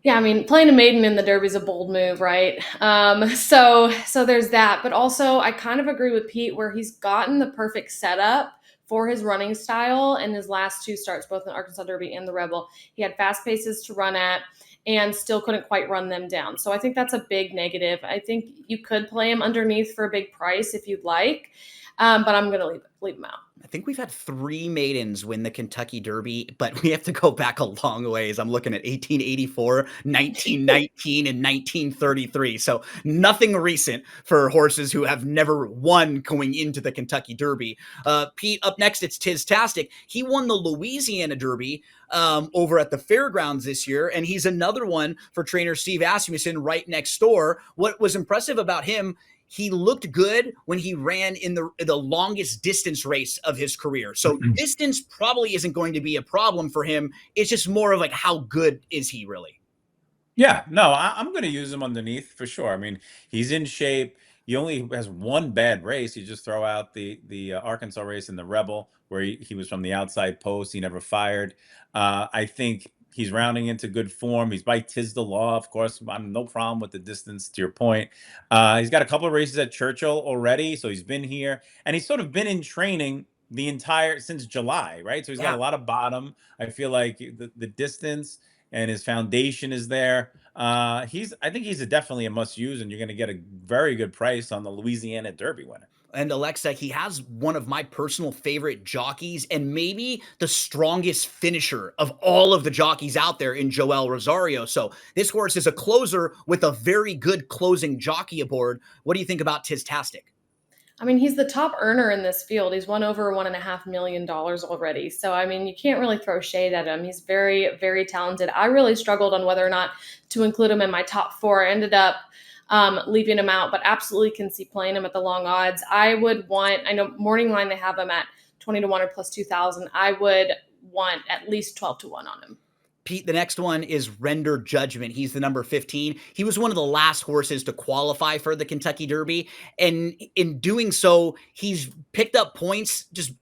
Yeah, I mean, playing a maiden in the Derby is a bold move, right? So there's that. But also, I kind of agree with Pete where he's gotten the perfect setup for his running style in his last two starts, both in Arkansas Derby and the Rebel. He had fast paces to run at and still couldn't quite run them down. So I think that's a big negative. I think you could play him underneath for a big price if you'd like, but I'm going to leave him out. I think we've had 3 maidens win the Kentucky Derby, but we have to go back a long ways. I'm looking at 1884, 1919, and 1933. So nothing recent for horses who have never won going into the Kentucky Derby. Pete, up next, it's Tiztastic. He won the Louisiana Derby over at the fairgrounds this year, and he's another one for trainer Steve Asmussen right next door. What was impressive about him, he looked good when he ran in the longest distance race of his career. So distance probably isn't going to be a problem for him. It's just more of like, how good is he really? Yeah, no, I'm going to use him underneath for sure. I mean, he's in shape. He only has one bad race. You just throw out the Arkansas race and the Rebel, where he was from the outside post. He never fired. I think he's rounding into good form. He's by Tiz the Law, of course. I'm no problem with the distance, to your point. He's got a couple of races at Churchill already, so he's been here, and he's sort of been in training since July, right? So he's got a lot of bottom. I feel like the distance and his foundation is there. I think he's definitely a must use, and you're going to get a very good price on the Louisiana Derby winner. And Alexa, he has one of my personal favorite jockeys and maybe the strongest finisher of all of the jockeys out there in Joel Rosario. So this horse is a closer with a very good closing jockey aboard. What do you think about Tiztastic? I mean, he's the top earner in this field. He's won over $1.5 million already. So, I mean, you can't really throw shade at him. He's very, very talented. I really struggled on whether or not to include him in my top 4. I ended up leaving him out, but absolutely can see playing him at the long odds. I know morning line, they have him at 20-1 or plus 2,000. I would want at least 12-1 on him. Pete, the next one is Render Judgment. He's the number 15. He was one of the last horses to qualify for the Kentucky Derby. And in doing so, he's picked up points just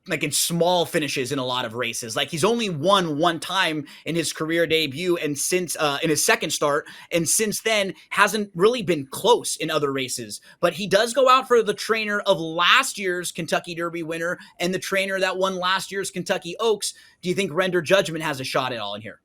like in small finishes in a lot of races. Like he's only won one time in his career debut and since in his second start, and since then hasn't really been close in other races. But he does go out for the trainer of last year's Kentucky Derby winner and the trainer that won last year's Kentucky Oaks. Do you think Render Judgment has a shot at all in here?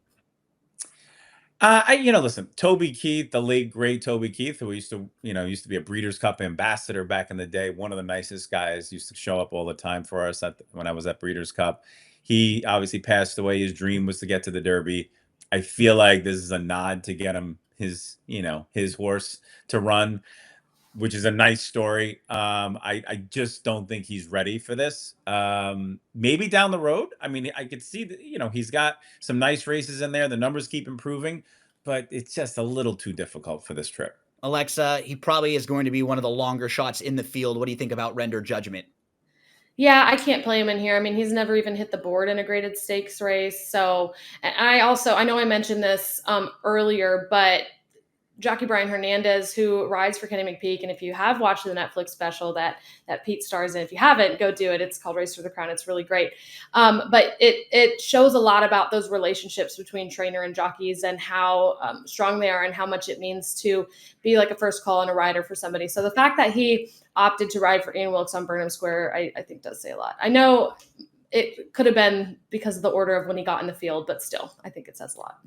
Listen, Toby Keith, the late great Toby Keith, who used to be a Breeders' Cup ambassador back in the day, one of the nicest guys, used to show up all the time for us when I was at Breeders' Cup. He obviously passed away. His dream was to get to the Derby. I feel like this is a nod to get him his horse to run, which is a nice story. I just don't think he's ready for this. Maybe down the road. I mean, I could see that, he's got some nice races in there. The numbers keep improving, but it's just a little too difficult for this trip. Alexa, he probably is going to be one of the longer shots in the field. What do you think about Render Judgment? Yeah, I can't play him in here. I mean, he's never even hit the board in a graded stakes race. So, and I know I mentioned this earlier, but jockey Brian Hernandez, who rides for Kenny McPeak, and if you have watched the Netflix special that Pete stars in, if you haven't, go do it. It's called Race for the Crown. It's really great. But it shows a lot about those relationships between trainer and jockeys and how strong they are and how much it means to be like a first call and a rider for somebody. So the fact that he opted to ride for Ian Wilkes on Burnham Square, I think does say a lot. I know it could have been because of the order of when he got in the field, but still, I think it says a lot.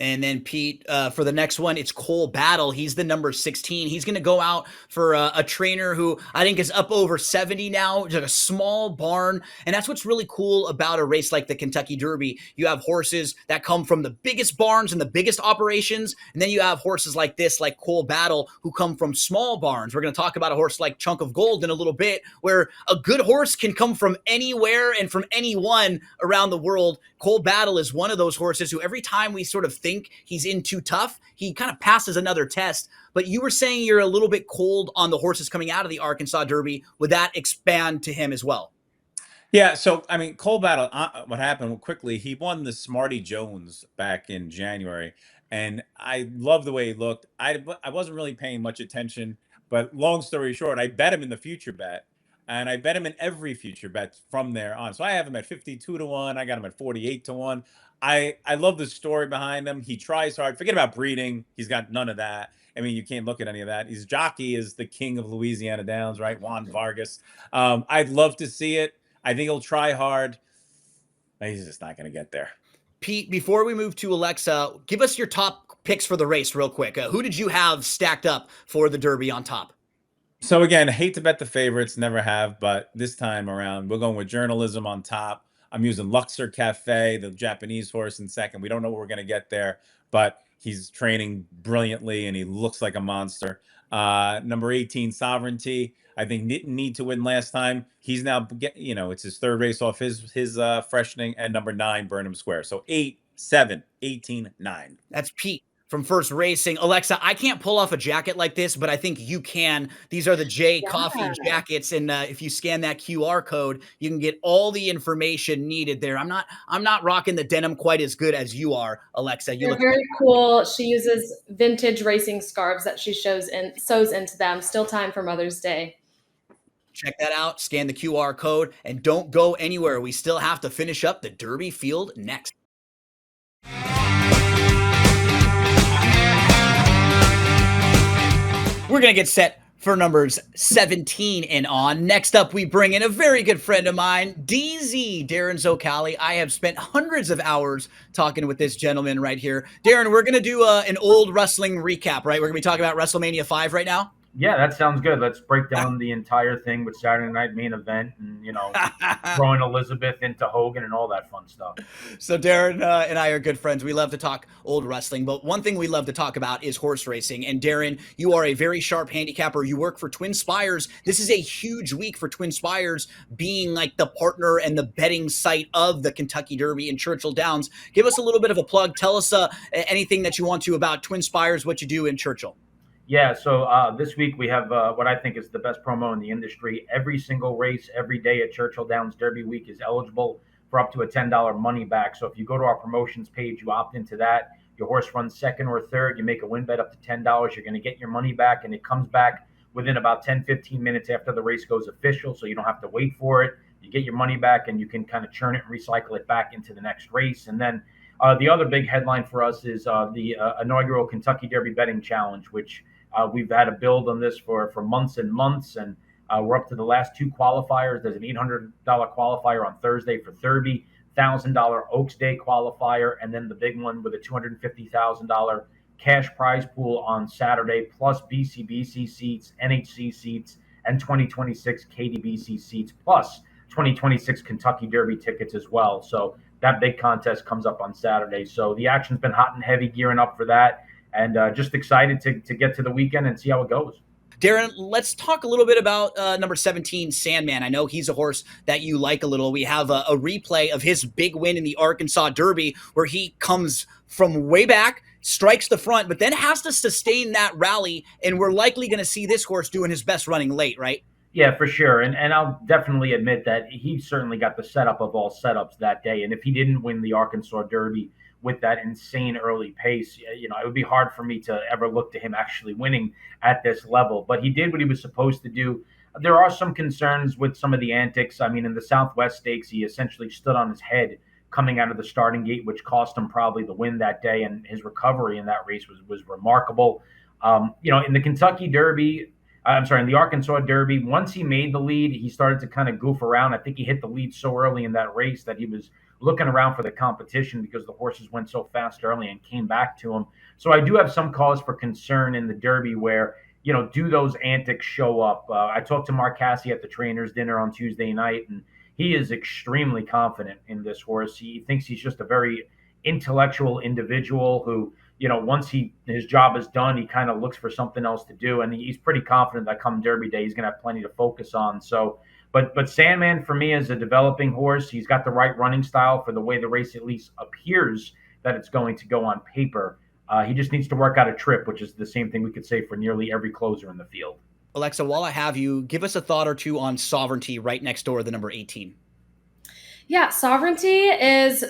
And then Pete, for the next one, it's Cole Battle. He's the number 16. He's going to go out for a trainer who I think is up over 70 now. It's like a small barn. And that's what's really cool about a race like the Kentucky Derby. You have horses that come from the biggest barns and the biggest operations. And then you have horses like this, like Cole Battle, who come from small barns. We're going to talk about a horse like Chunk of Gold in a little bit, where a good horse can come from anywhere and from anyone around the world. Cole Battle is one of those horses who every time we sort of think he's in too tough, he kind of passes another test. But you were saying you're a little bit cold on the horses coming out of the Arkansas Derby. Would that expand to him as well? Yeah, so I mean, Cole Battle, what happened quickly, he won the Smarty Jones back in January, and I love the way he looked. I wasn't really paying much attention, but long story short, I bet him in the future bet, and I bet him in every future bet from there on. So I have him at 52 to 1, I got him at 48 to 1. I love the story behind him. He tries hard. Forget about breeding. He's got none of that. I mean, you can't look at any of that. His jockey is the king of Louisiana Downs, right? Juan Vargas. I'd love to see it. I think he'll try hard. He's just not going to get there. Pete, before we move to Alexa, give us your top picks for the race real quick. Who did you have stacked up for the Derby on top? So again, I hate to bet the favorites, never have, but this time around, we're going with Journalism on top. I'm using Luxor Cafe, the Japanese horse, in second. We don't know what we're going to get there, but he's training brilliantly and he looks like a monster. Number 18, Sovereignty. I think didn't need to win last time. He's now it's his third race off his freshening. And number 9, Burnham Square. So 8, 7, 18, 9. That's Pete from First Racing. Alexa, I can't pull off a jacket like this, but I think you can. These are the J Coffee jackets, and if you scan that QR code, you can get all the information needed there. I'm not rocking the denim quite as good as you are, Alexa. They're very cool. She uses vintage racing scarves that she sews into them. Still time for Mother's Day. Check that out. Scan the QR code, and don't go anywhere. We still have to finish up the Derby field next. We're going to get set for numbers 17 and on. Next up, we bring in a very good friend of mine, DZ, Darren Zocali. I have spent hundreds of hours talking with this gentleman right here. Darren, we're going to do an old wrestling recap, right? We're going to be talking about WrestleMania 5 right now. Yeah, that sounds good. Let's break down the entire thing with Saturday Night Main Event and, throwing Elizabeth into Hogan and all that fun stuff. So Darren and I are good friends. We love to talk old wrestling, but one thing we love to talk about is horse racing. And Darren, you are a very sharp handicapper. You work for Twin Spires. This is a huge week for Twin Spires being like the partner and the betting site of the Kentucky Derby in Churchill Downs. Give us a little bit of a plug. Tell us anything that you want to about Twin Spires, what you do in Churchill. Yeah, so this week we have what I think is the best promo in the industry. Every single race, every day at Churchill Downs Derby Week is eligible for up to a $10 money back. So if you go to our promotions page, you opt into that. Your horse runs second or third, you make a win bet up to $10. You're going to get your money back, and it comes back within about 10, 15 minutes after the race goes official, so you don't have to wait for it. You get your money back, and you can kind of churn it and recycle it back into the next race. And then the other big headline for us is the inaugural Kentucky Derby Betting Challenge, which we've had a build on this for months and months, and we're up to the last 2 qualifiers. There's an $800 qualifier on Thursday for Thurby, $1,000 Oaks Day qualifier, and then the big one with a $250,000 cash prize pool on Saturday, plus BCBC seats, NHC seats, and 2026 KDBC seats, plus 2026 Kentucky Derby tickets as well. So that big contest comes up on Saturday. So the action's been hot and heavy, gearing up for that. And just excited to get to the weekend and see how it goes. Darren, let's talk a little bit about number 17, Sandman. I know he's a horse that you like a little. We have a replay of his big win in the Arkansas Derby where he comes from way back, strikes the front, but then has to sustain that rally, and we're likely going to see this horse doing his best running late, right? Yeah, for sure. And I'll definitely admit that he certainly got the setup of all setups that day. And if he didn't win the Arkansas Derby with that insane early pace, it would be hard for me to ever look to him actually winning at this level. But he did what he was supposed to do. There are some concerns with some of the antics. I mean, in the Southwest Stakes, he essentially stood on his head coming out of the starting gate, which cost him probably the win that day. And his recovery in that race was remarkable. In the Kentucky Derby, in the Arkansas Derby, once he made the lead, he started to kind of goof around. I think he hit the lead so early in that race that he was looking around for the competition because the horses went so fast early and came back to him. So I do have some cause for concern in the Derby where, do those antics show up? I talked to Mark Cassey at the trainers' dinner on Tuesday night, and he is extremely confident in this horse. He thinks he's just a very intellectual individual who, once his job is done, he kind of looks for something else to do, and he's pretty confident that come Derby day, he's going to have plenty to focus on. So, but Sandman for me is a developing horse. He's got the right running style for the way the race at least appears that it's going to go on paper. He just needs to work out a trip, which is the same thing we could say for nearly every closer in the field. Alexa, while I have you, give us a thought or two on Sovereignty right next door to the number 18. Yeah, Sovereignty is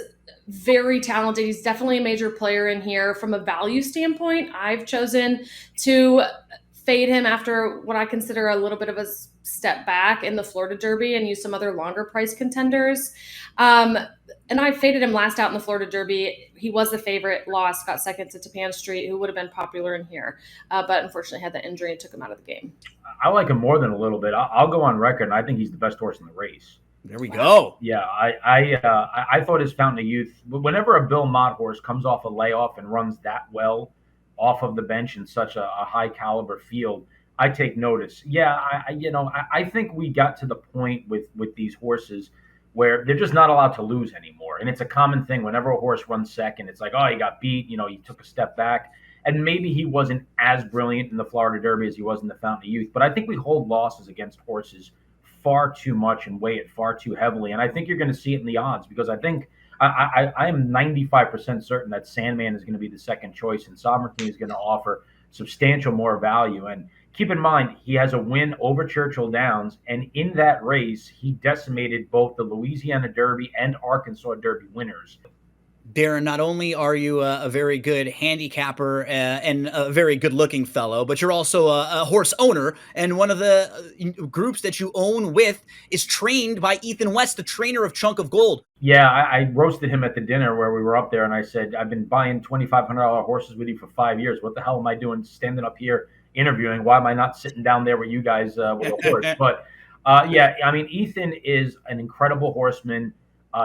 very talented. He's definitely a major player in here. From a value standpoint, I've chosen to fade him after what I consider a little bit of a step back in the Florida Derby and use some other longer price contenders. And I faded him last out in the Florida Derby. He was the favorite, lost, got second to Tapan Street, who would have been popular in here, but unfortunately had that injury and took him out of the game. I like him more than a little bit. I'll go on record, and I think he's the best horse in the race. There we go. Yeah, I thought his Fountain of Youth, whenever a Bill Mott horse comes off a layoff and runs that well off of the bench in such a high caliber field, I take notice. Yeah, I think we got to the point with these horses where they're just not allowed to lose anymore. And it's a common thing whenever a horse runs second, it's like, oh, he got beat, he took a step back. And maybe he wasn't as brilliant in the Florida Derby as he was in the Fountain of Youth. But I think we hold losses against horses far too much and weigh it far too heavily. And I think you're going to see it in the odds because I think I am 95% certain that Sandman is going to be the second choice and Sovereignty is going to offer substantial more value. And keep in mind, he has a win over Churchill Downs. And in that race, he decimated both the Louisiana Derby and Arkansas Derby winners. Darren, not only are you a very good handicapper and a very good-looking fellow, but you're also a horse owner, and one of the groups that you own with is trained by Ethan West, the trainer of Chunk of Gold. Yeah, I roasted him at the dinner where we were up there, and I said, I've been buying $2,500 horses with you for 5 years. What the hell am I doing standing up here interviewing? Why am I not sitting down there with you guys with a horse? But, Ethan is an incredible horseman.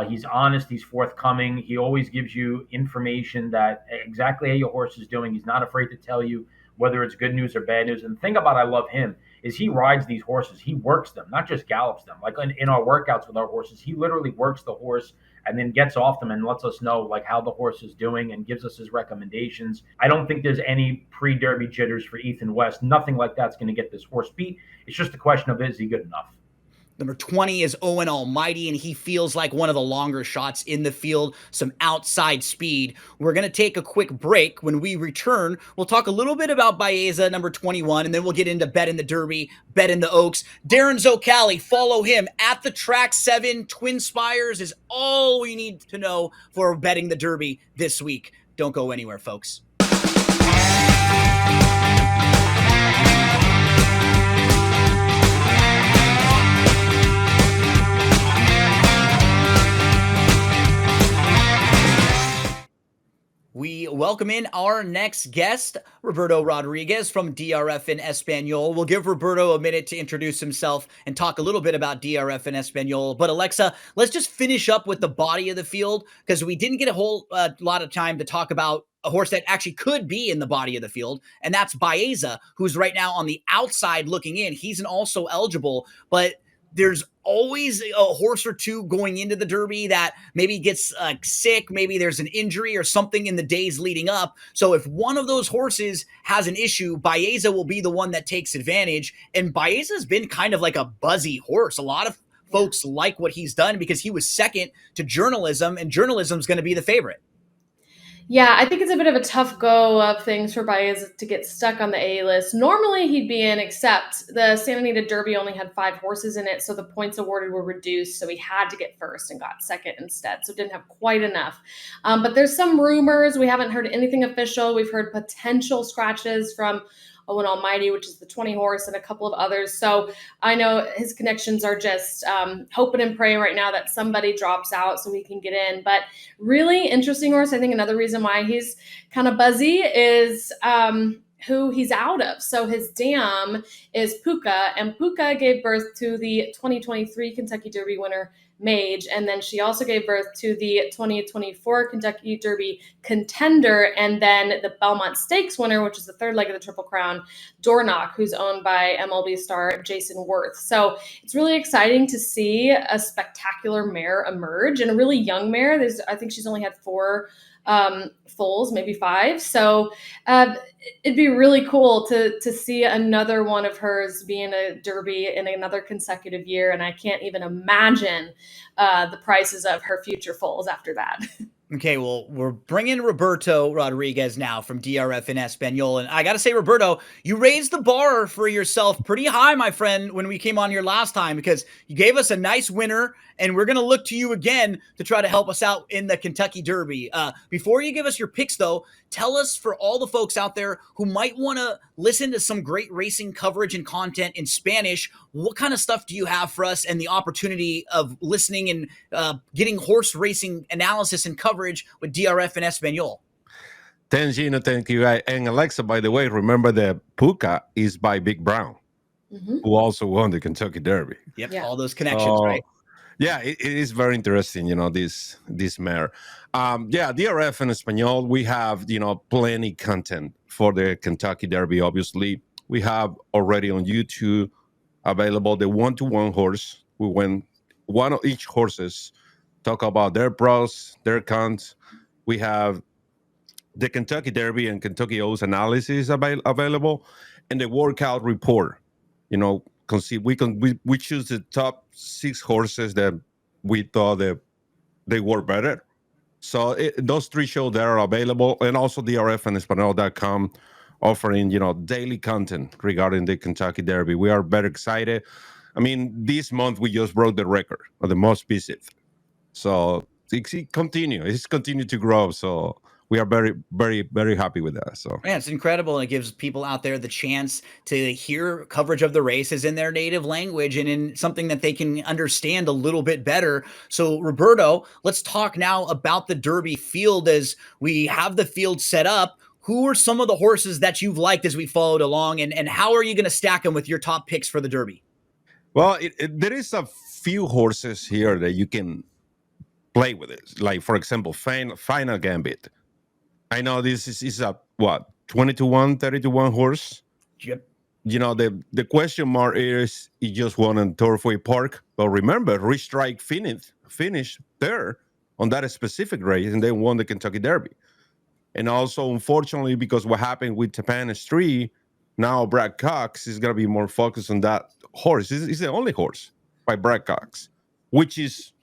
He's honest. He's forthcoming. He always gives you information that exactly how your horse is doing. He's not afraid to tell you whether it's good news or bad news. And the thing about I love him is he rides these horses. He works them, not just gallops them. Like in our workouts with our horses, he literally works the horse and then gets off them and lets us know like how the horse is doing and gives us his recommendations. I don't think there's any pre-Derby jitters for Ethan West. Nothing like that's going to get this horse beat. It's just a question of, is he good enough? Number 20 is Owen Almighty, and he feels like one of the longer shots in the field, some outside speed. We're going to take a quick break. When we return, we'll talk a little bit about Baeza, number 21, and then we'll get into Bet in the Derby, Bet in the Oaks. Darren Zocali, follow him at the track 7. Twin Spires is all we need to know for betting the Derby this week. Don't go anywhere, folks. We welcome in our next guest, Roberto Rodriguez from DRF in Espanol. We'll give Roberto a minute to introduce himself and talk a little bit about DRF in Espanol. But Alexa, let's just finish up with the body of the field because we didn't get a whole lot of time to talk about a horse that actually could be in the body of the field, and that's Baeza, who's right now on the outside looking in. He's also eligible, but there's always a horse or two going into the Derby that maybe gets sick, maybe there's an injury or something in the days leading up. So if one of those horses has an issue, Baeza will be the one that takes advantage. And Baeza's been kind of like a buzzy horse. A lot of folks like what he's done because he was second to Journalism, and Journalism's going to be the favorite. Yeah, I think it's a bit of a tough go of things for Baez to get stuck on the A list. Normally he'd be in, except the Santa Anita Derby only had 5 horses in it, so the points awarded were reduced, so he had to get first and got second instead, so didn't have quite enough. But there's some rumors. We haven't heard anything official. We've heard potential scratches from Owen Almighty, which is the 20 horse, and a couple of others. So I know his connections are just hoping and praying right now that somebody drops out so he can get in. But really interesting horse. I think another reason why he's kind of buzzy is who he's out of. So his dam is Puka, and Puka gave birth to the 2023 Kentucky Derby winner, Mage, and then she also gave birth to the 2024 Kentucky Derby contender, and then the Belmont Stakes winner, which is the third leg of the Triple Crown, Dornoch, who's owned by MLB star Jason Worth. So it's really exciting to see a spectacular mare emerge, and a really young mare. I think she's only had 4 foals, maybe 5. So it'd be really cool to see another one of hers be in a Derby in another consecutive year. And I can't even imagine the prices of her future foals after that. Okay, well, we're bringing Roberto Rodriguez now from DRF in Espanol. And I got to say, Roberto, you raised the bar for yourself pretty high, my friend, when we came on here last time, because you gave us a nice winner, and we're going to look to you again to try to help us out in the Kentucky Derby. Before you give us your picks, though, tell us, for all the folks out there who might want to listen to some great racing coverage and content in Spanish, what kind of stuff do you have for us, and the opportunity of listening and getting horse racing analysis and coverage with DRF in Espanol? Thanks, Gino. Thank you. And Alexa, by the way, remember that Puka is by Big Brown, who also won the Kentucky Derby. Yep, all those connections, right? Yeah, it is very interesting, this mare. DRF in Espanol, we have, plenty content for the Kentucky Derby, obviously. We have already on YouTube available the 1-to-1 horse. We went one of each horses, talk about their pros, their cons. We have the Kentucky Derby and Kentucky O's analysis available, and the workout report. We choose the top 6 horses that we thought that they were better. So those 3 shows that are available, and also DRFandespanol.com offering, daily content regarding the Kentucky Derby. We are very excited. I mean, this month we just broke the record of the most visit. So it's continued to grow. So we are very, very, very happy with that. So yeah, it's incredible. And it gives people out there the chance to hear coverage of the races in their native language and in something that they can understand a little bit better. So Roberto, let's talk now about the Derby field as we have the field set up. Who are some of the horses that you've liked as we followed along, and how are you going to stack them with your top picks for the Derby? Well, there is a few horses here that you can play with it. Like, for example, Final Gambit. I know this is a 20-to-1, 30-to-1 horse. Yep. The question mark is he just won in Turfway Park. But remember, Rich Strike finished third on that specific race and then won the Kentucky Derby. And also, unfortunately, because what happened with Tappan Street, now Brad Cox is going to be more focused on that horse. He's the only horse by Brad Cox, which is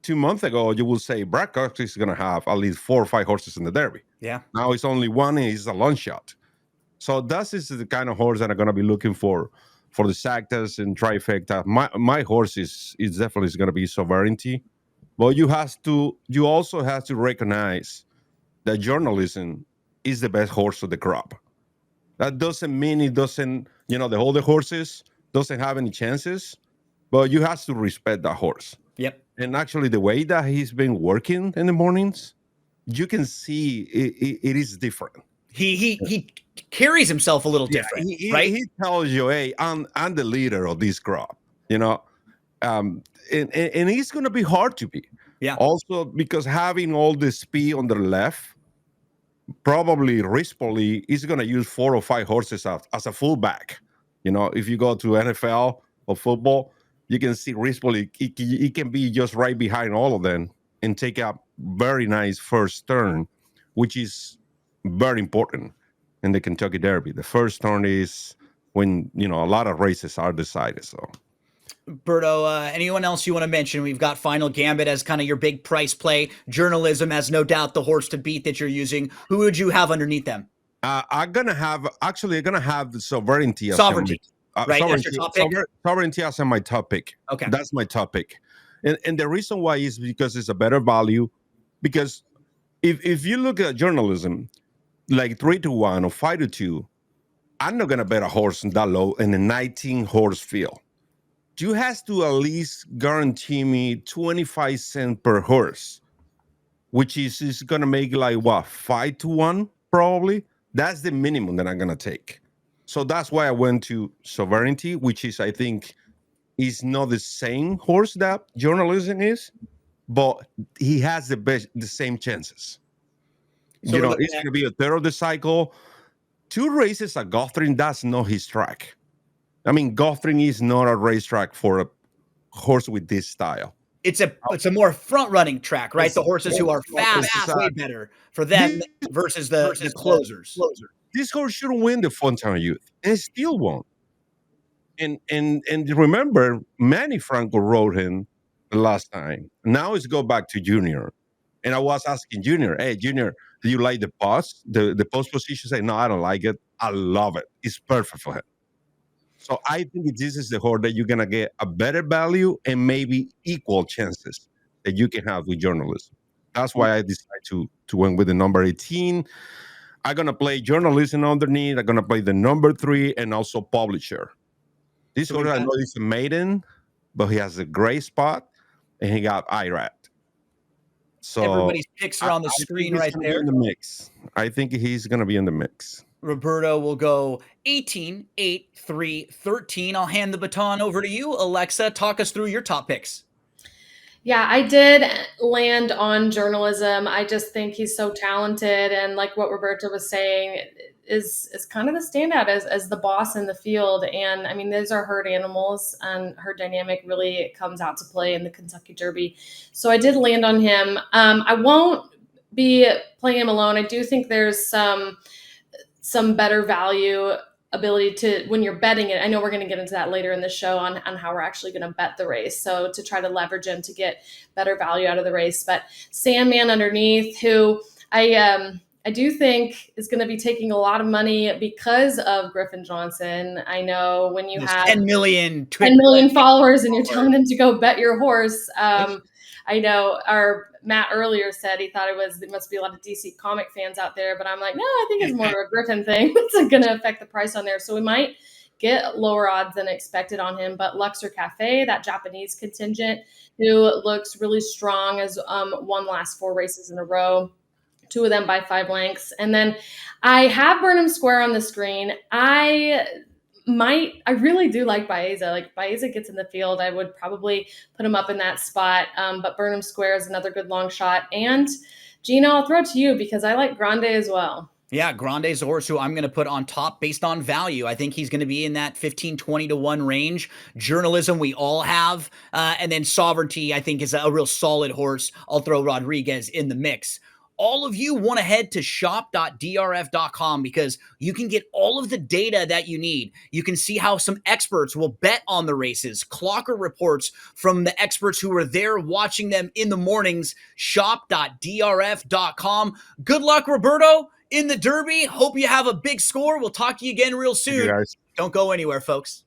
2 months ago, you will say Brad Cox is going to have at least 4 or 5 horses in the Derby. Yeah. Now it's only one, and it's a long shot. So that is the kind of horse that I'm going to be looking for the Sactas and Trifecta. My horse is definitely going to be Sovereignty. But you also have to recognize that Journalism is the best horse of the crop. That doesn't mean it doesn't, the older horses doesn't have any chances, but you have to respect that horse. Yep. And actually, the way that he's been working in the mornings, you can see it is different. He carries himself a little different, right? He tells you, hey, I'm the leader of this crop, and it's going to be hard to be. Yeah. Also, because having all the speed on the left, probably Rispoli is going to use 4 or 5 horses as a fullback. If you go to NFL or football, you can see Rispoli, it can be just right behind all of them and take a very nice first turn, which is very important in the Kentucky Derby. The first turn is when, a lot of races are decided. So, Berto, anyone else you want to mention? We've got Final Gambit as kind of your big price play. Journalism as no doubt the horse to beat that you're using. Who would you have underneath them? I'm gonna have the Sovereignty. Sovereignty. Right, Sovereignty, that's your top pick? Sovereignty as my top pick. Okay. That's my top pick. And the reason why is because it's a better value. Because if you look at journalism, like 3-1 or 5-2, I'm not gonna bet a horse in that low in a 19 horse field. You has to at least guarantee me 25 cents per horse, which is gonna make like what, 5-1 probably. That's the minimum that I'm gonna take. So that's why I went to Sovereignty, which is, I think, is not the same horse that journalism is, but he has the same chances. So It's gonna be a third of the cycle. 2 races at Gothring, that's not his track. I mean, Gothring is not a racetrack for a horse with this style. It's a more front running track, right? The horses who are fast, way better for them versus the closers. This horse shouldn't win the Fontana Youth, and it still won't. And remember, Manny Franco rode him the last time. Now it's go back to Junior, and I was asking Junior, "Hey, Junior, do you like the post? The post position?" Say, "No, I don't like it. I love it. It's perfect for him." So I think this is the horse that you're gonna get a better value and maybe equal chances that you can have with journalism. That's why I decided to went with the number 18. I'm gonna play journalism underneath. I'm gonna play the number 3 and also Publisher. This horse, I know he's a maiden, but he has a great spot and he got IRAT. So everybody's picks are on the screen right there. In the mix. I think he's gonna be in the mix. Roberto will go 18, 8, 3, 13. I'll hand the baton over to you. Alexa, talk us through your top picks. Yeah, I did land on journalism. I just think he's so talented. And like what Roberto was saying, is kind of the standout as the boss in the field. And I mean, those are herd animals, and herd dynamic really comes out to play in the Kentucky Derby. So I did land on him. I won't be playing him alone. I do think there's some better value ability to, when you're betting it. I know we're going to get into that later in the show on how we're actually going to bet the race. So to try to leverage him to get better value out of the race. But Sandman underneath, who I do think is going to be taking a lot of money because of Griffin Johnson. I know when you have 10 million followers and you're telling them to go bet your horse. I know our Matt earlier said he thought there must be a lot of DC comic fans out there, but I'm like, no, I think it's more of a Griffin thing. It's going to affect the price on there. So we might get lower odds than expected on him. But Luxor Cafe, that Japanese contingent, who looks really strong, has won last 4 races in a row, 2 of them by 5 lengths. And then I have Burnham Square on the screen. I really do like Baeza. Like, Baeza gets in the field, I would probably put him up in that spot. But Burnham Square is another good long shot. And Gino, I'll throw it to you because I like Grande as well. Yeah, Grande's a horse who I'm going to put on top based on value. I think he's going to be in that 15, 20 to 1 range. Journalism, we all have. And then Sovereignty, I think, is a real solid horse. I'll throw Rodriguez in the mix. All of you want to head to shop.drf.com because you can get all of the data that you need. You can see how some experts will bet on the races, clocker reports from the experts who are there watching them in the mornings. Shop.drf.com. Good luck, Roberto, in the Derby. Hope you have a big score. We'll talk to you again real soon. You guys. Don't go anywhere, folks.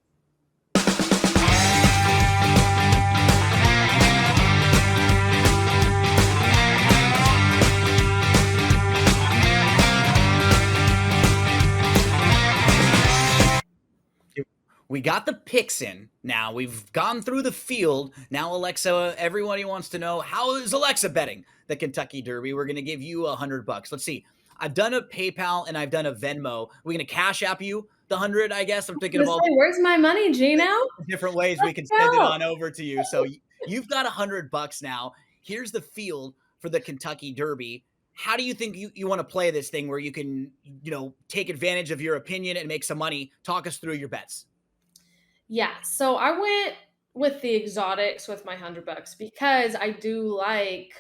We got the picks in. Now we've gone through the field. Now, Alexa, everybody wants to know, how is Alexa betting the Kentucky Derby? We're going to give you $100. Let's see. I've done a PayPal and I've done a Venmo. We're going to Cash App you the 100, I guess. I'm thinking of all where's my money, Gino? different ways we can send it on over to you. So you've got $100 now. Here's the field for the Kentucky Derby. How do you think you want to play this thing where you can, take advantage of your opinion and make some money? Talk us through your bets. Yeah, so I went with the exotics with my $100 because I do like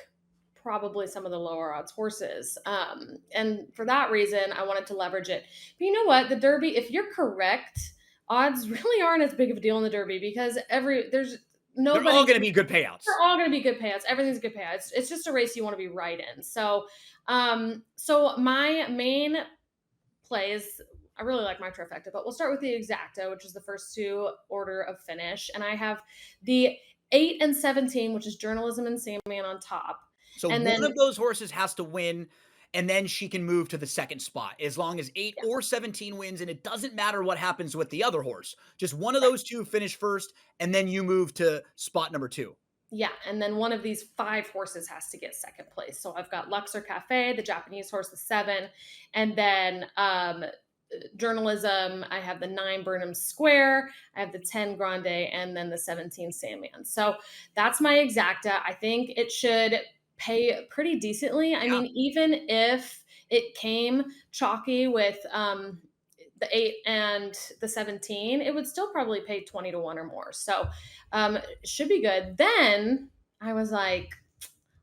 probably some of the lower odds horses. And for that reason, I wanted to leverage it. But you know what? The Derby, if you're correct, odds really aren't as big of a deal in the Derby because there's They're nobody. all going to be good payouts. They're all going to be good payouts. Everything's good payouts. It's just a race you want to be right in. So my main plays. I really like my trifecta, but we'll start with the exacta, which is the first two order of finish. And I have the 8 and 17, which is Journalism and Sandman on top. So And one then of those horses has to win, and then she can move to the second spot as long as 8 Yeah. or 17 wins, and it doesn't matter what happens with the other horse. Just one of those two finish first, and then you move to spot number 2. Yeah, and then one of these 5 horses has to get second place. So I've got Luxor Cafe, the Japanese horse, the 7, and then Journalism. I have the 9 Burnham Square, I have the 10 Grande, and then the 17 Sandman. So that's my exacta. I think it should pay pretty decently. I mean, even if it came chalky with the 8 and the 17, it would still probably pay 20 to 1 or more. So it should be good. Then I was like,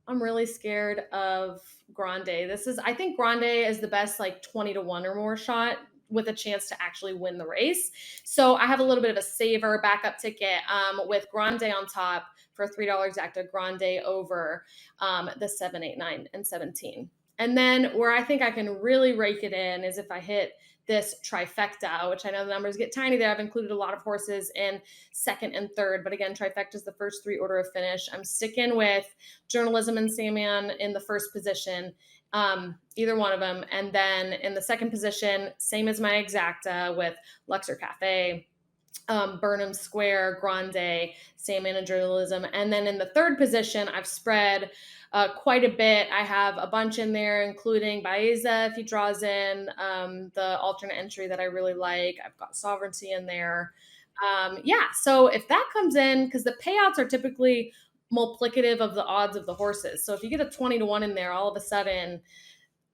I'm really scared of Grande. I think Grande is the best like 20 to 1 or more shot with a chance to actually win the race. So I have a little bit of a saver backup ticket with Grande on top for $3 exacta, Grande over the 7, 8, 9, and 17. And then where I think I can really rake it in is if I hit this trifecta, which I know the numbers get tiny there. I've included a lot of horses in second and third, but again, trifecta is the first 3 order of finish. I'm sticking with Journalism and Sandman in the first position, either one of them. And then in the second position, same as my exacta with Luxor Cafe, Burnham Square, Grande, Sandman, and Journalism. And then in the third position, I've spread quite a bit. I have a bunch in there, including Baeza if he draws in the alternate entry that I really like. I've got Sovereignty in there. So if that comes in, because the payouts are typically multiplicative of the odds of the horses. So if you get a 20 to 1 in there, all of a sudden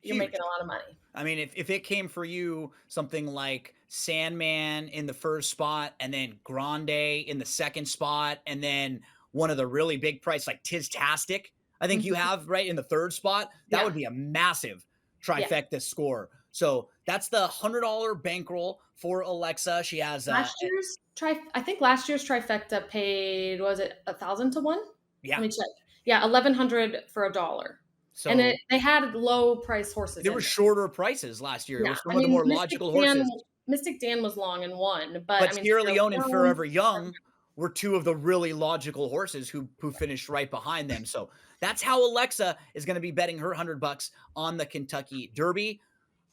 you're making a lot of money. I mean, if it came for you something like Sandman in the first spot, and then Grande in the second spot, and then one of the really big price like Tistastic, I think you have right in the third spot, that would be a massive trifecta score. So that's the $100 bankroll for Alexa. She has I think last year's trifecta paid, was it 1,000 to 1? Yeah. Let me check. Yeah, 1,100 for $1. So and they had low price horses. There were shorter prices last year. It was some of the more logical horses. Mystic Dan was long and won, but Sierra Leone and Forever Young were 2 of the really logical horses who finished right behind them. So that's how Alexa is going to be betting her $100 on the Kentucky Derby.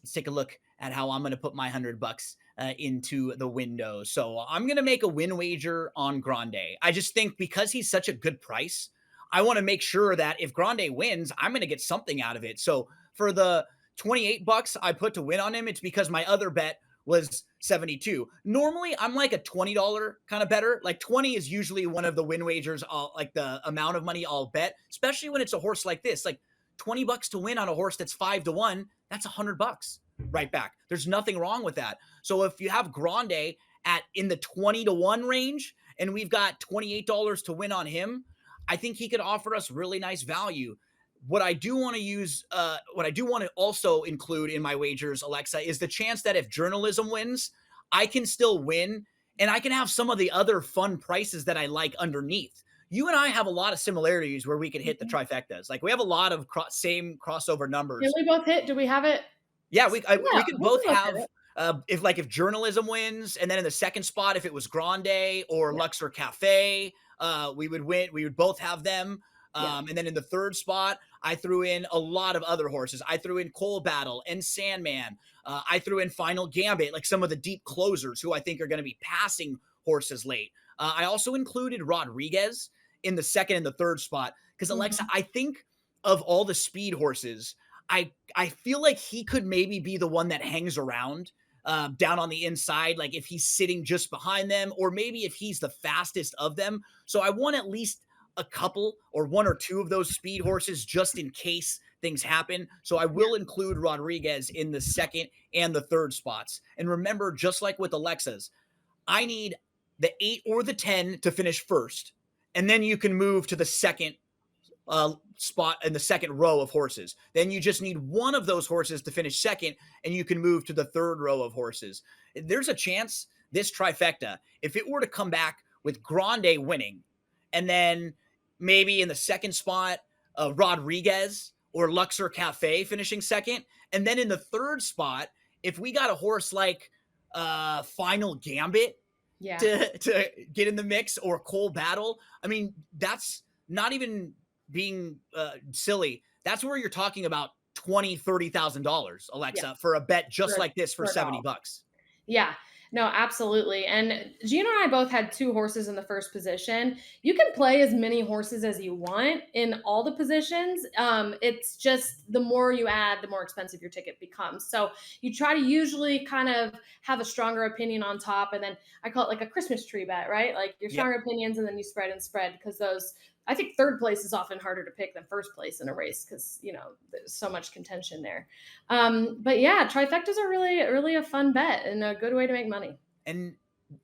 Let's take a look at how I'm going to put my $100 into the window. So I'm going to make a win wager on Grande. I just think because he's such a good price, I want to make sure that if Grande wins, I'm going to get something out of it. So for the $28 I put to win on him, it's because my other bet was 72. Normally, I'm like a $20 kind of better. Like 20 is usually one of the win wagers, like the amount of money I'll bet, especially when it's a horse like this. Like $20 to win on a horse that's 5 to 1, that's $100 right back. There's nothing wrong with that. So if you have Grande in the 20 to 1 range, and we've got $28 to win on him, I think he could offer us really nice value. What I do want to also include in my wagers, Alexa, is the chance that if Journalism wins, I can still win and I can have some of the other fun prices that I like underneath. You and I have a lot of similarities where we can hit the trifectas. Like we have a lot of same crossover numbers. Can we both hit? Do we have it? Yeah, we can both have. If Journalism wins, and then in the second spot, if it was Grande or Luxor Cafe, we would win. We would both have them. And then in the third spot, I threw in a lot of other horses. I threw in Coal Battle and Sandman. I threw in Final Gambit, like some of the deep closers who I think are going to be passing horses late. I also included Rodriguez in the second and the third spot because Alexa, I think of all the speed horses, I feel like he could maybe be the one that hangs around down on the inside, like if he's sitting just behind them, or maybe if he's the fastest of them. So I want at least a couple or 1 or 2 of those speed horses just in case things happen. So I will include Rodriguez in the second and the third spots. And remember, just like with Alexa's, I need the 8 or the 10 to finish first, and then you can move to the second spot in the second row of horses. Then you just need one of those horses to finish second, and you can move to the third row of horses. There's a chance this trifecta, if it were to come back with Grande winning, and then maybe in the second spot, Rodriguez or Luxor Cafe finishing second, and then in the third spot, if we got a horse like Final Gambit to get in the mix, or Cole Battle, I mean, that's not even being silly. That's where you're talking about $20,000-$30,000, Alexa, for a bet just like this for $70. Yeah, no, absolutely. And Gino and I both had 2 horses in the first position. You can play as many horses as you want in all the positions. It's just the more you add, the more expensive your ticket becomes. So you try to usually kind of have a stronger opinion on top. And then I call it like a Christmas tree bet, right? Like your stronger opinions, and then you spread and spread, because those, I think third place is often harder to pick than first place in a race, because, you know, there's so much contention there. But yeah, trifectas are really a fun bet and a good way to make money. And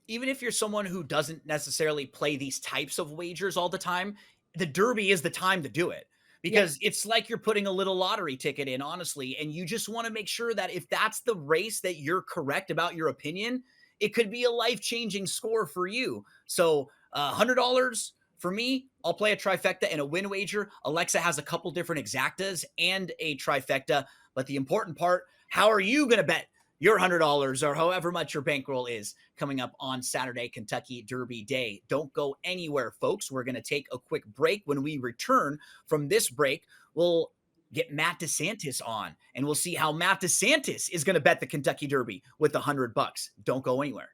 even if you're someone who doesn't necessarily play these types of wagers all the time, the Derby is the time to do it, because it's like you're putting a little lottery ticket in, honestly. And you just want to make sure that if that's the race that you're correct about your opinion, it could be a life-changing score for you. So $100 for me, I'll play a trifecta and a win wager. Alexa has a couple different exactas and a trifecta. But the important part, how are you going to bet your $100 or however much your bankroll is coming up on Saturday, Kentucky Derby Day? Don't go anywhere, folks. We're going to take a quick break. When we return from this break, we'll get Matt DeSantis on, and we'll see how Matt DeSantis is going to bet the Kentucky Derby with $100. Don't go anywhere.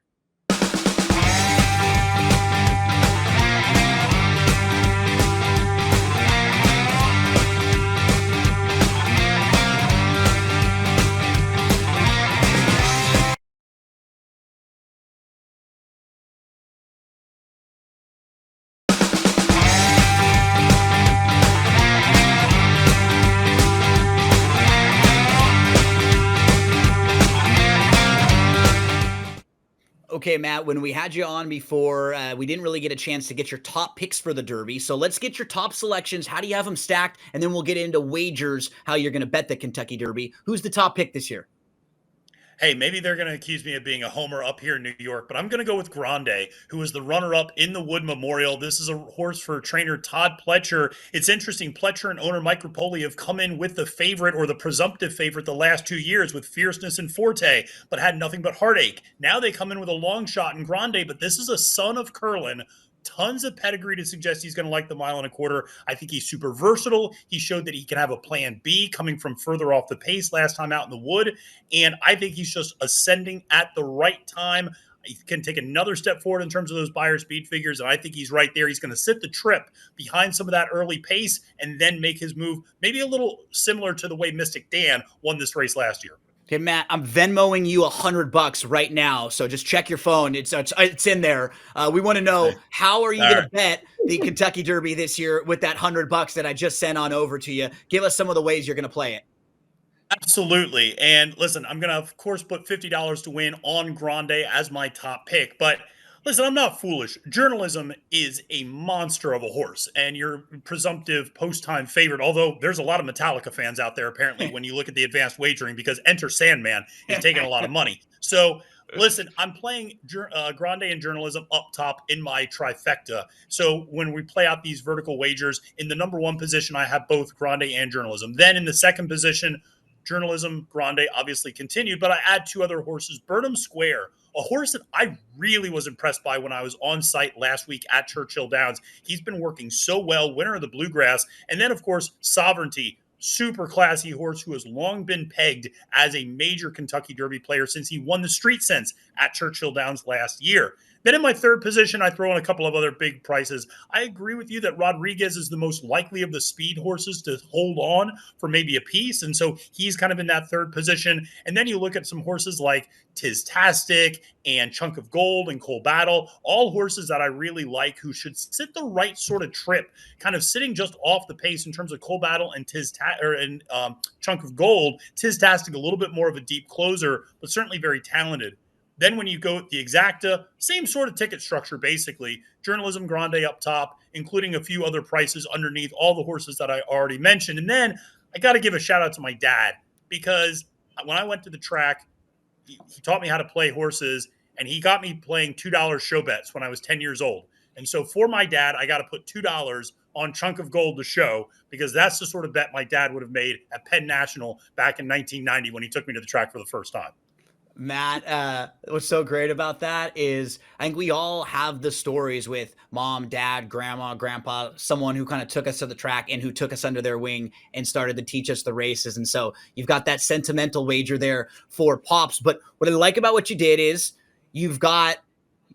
Okay, Matt, when we had you on before, we didn't really get a chance to get your top picks for the Derby. So let's get your top selections. How do you have them stacked? And then we'll get into wagers, how you're going to bet the Kentucky Derby. Who's the top pick this year? Hey, maybe they're going to accuse me of being a homer up here in New York, but I'm going to go with Grande, who was the runner-up in the Wood Memorial. This is a horse for trainer Todd Pletcher. It's interesting, Pletcher and owner Mike Rapoli have come in with the favorite, or the presumptive favorite, the last 2 years with Fierceness and Forte, but had nothing but heartache. Now they come in with a long shot in Grande, but this is a son of Curlin. Tons of pedigree to suggest he's going to like the 1.25 miles. I think he's super versatile. He showed that he can have a plan B coming from further off the pace last time out in the Wood. And I think he's just ascending at the right time. He can take another step forward in terms of those buyer speed figures. And I think he's right there. He's going to sit the trip behind some of that early pace and then make his move, maybe a little similar to the way Mystic Dan won this race last year. Okay, Matt, I'm Venmoing you $100 right now. So just check your phone. It's in there. We want to know, how are you going to bet the Kentucky Derby this year with that $100 that I just sent on over to you? Give us some of the ways you're going to play it. Absolutely. And listen, I'm going to, of course, put $50 to win on Grande as my top pick. But listen, I'm not foolish. Journalism is a monster of a horse, and your presumptive post-time favorite, although there's a lot of Metallica fans out there, apparently, when you look at the advanced wagering, because Enter Sandman is taking a lot of money. So listen, I'm playing Grande and journalism up top in my trifecta. So when we play out these vertical wagers, in the number 1 position, I have both Grande and journalism. Then in the second position, journalism, Grande obviously continued, but I add 2 other horses. Burnham Square, a horse that I really was impressed by when I was on site last week at Churchill Downs. He's been working so well, winner of the Bluegrass. And then, of course, Sovereignty, super classy horse who has long been pegged as a major Kentucky Derby player since he won the Street Sense at Churchill Downs last year. Then in my third position, I throw in a couple of other big prices. I agree with you that Rodriguez is the most likely of the speed horses to hold on for maybe a piece. And so he's kind of in that third position. And then you look at some horses like Tiztastic and Chunk of Gold and Cole Battle, all horses that I really like who should sit the right sort of trip, kind of sitting just off the pace in terms of Cole Battle and Chunk of Gold. Tiztastic, a little bit more of a deep closer, but certainly very talented. Then when you go with the Exacta, same sort of ticket structure, basically. Journalism Grande up top, including a few other prices underneath all the horses that I already mentioned. And then I got to give a shout out to my dad, because when I went to the track, he taught me how to play horses, and he got me playing $2 show bets when I was 10 years old. And so for my dad, I got to put $2 on Chunk of Gold to show, because that's the sort of bet my dad would have made at Penn National back in 1990 when he took me to the track for the first time. Matt, what's so great about that is I think we all have the stories with mom, dad, grandma, grandpa, someone who kind of took us to the track and who took us under their wing and started to teach us the races. And so you've got that sentimental wager there for Pops. But what I like about what you did is you've got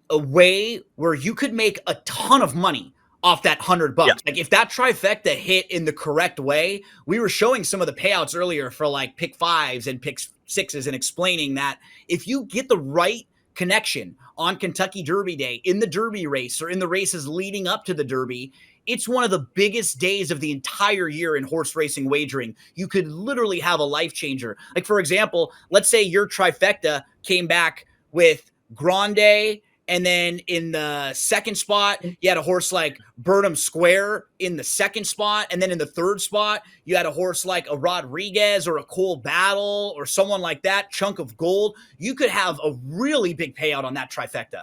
a way where you could make a ton of money off that $100. Yeah. Like if that trifecta hit in the correct way, we were showing some of the payouts earlier for like pick fives and pick sixes and explaining that if you get the right connection on Kentucky Derby Day in the Derby race or in the races leading up to the Derby, it's one of the biggest days of the entire year in horse racing wagering. You could literally have a life changer. Like for example, let's say your trifecta came back with Grande, and then in the second spot, you had a horse like Burnham Square in the second spot. And then in the third spot, you had a horse like a Rodriguez or a Cole Battle or someone like that, Chunk of Gold. You could have a really big payout on that trifecta.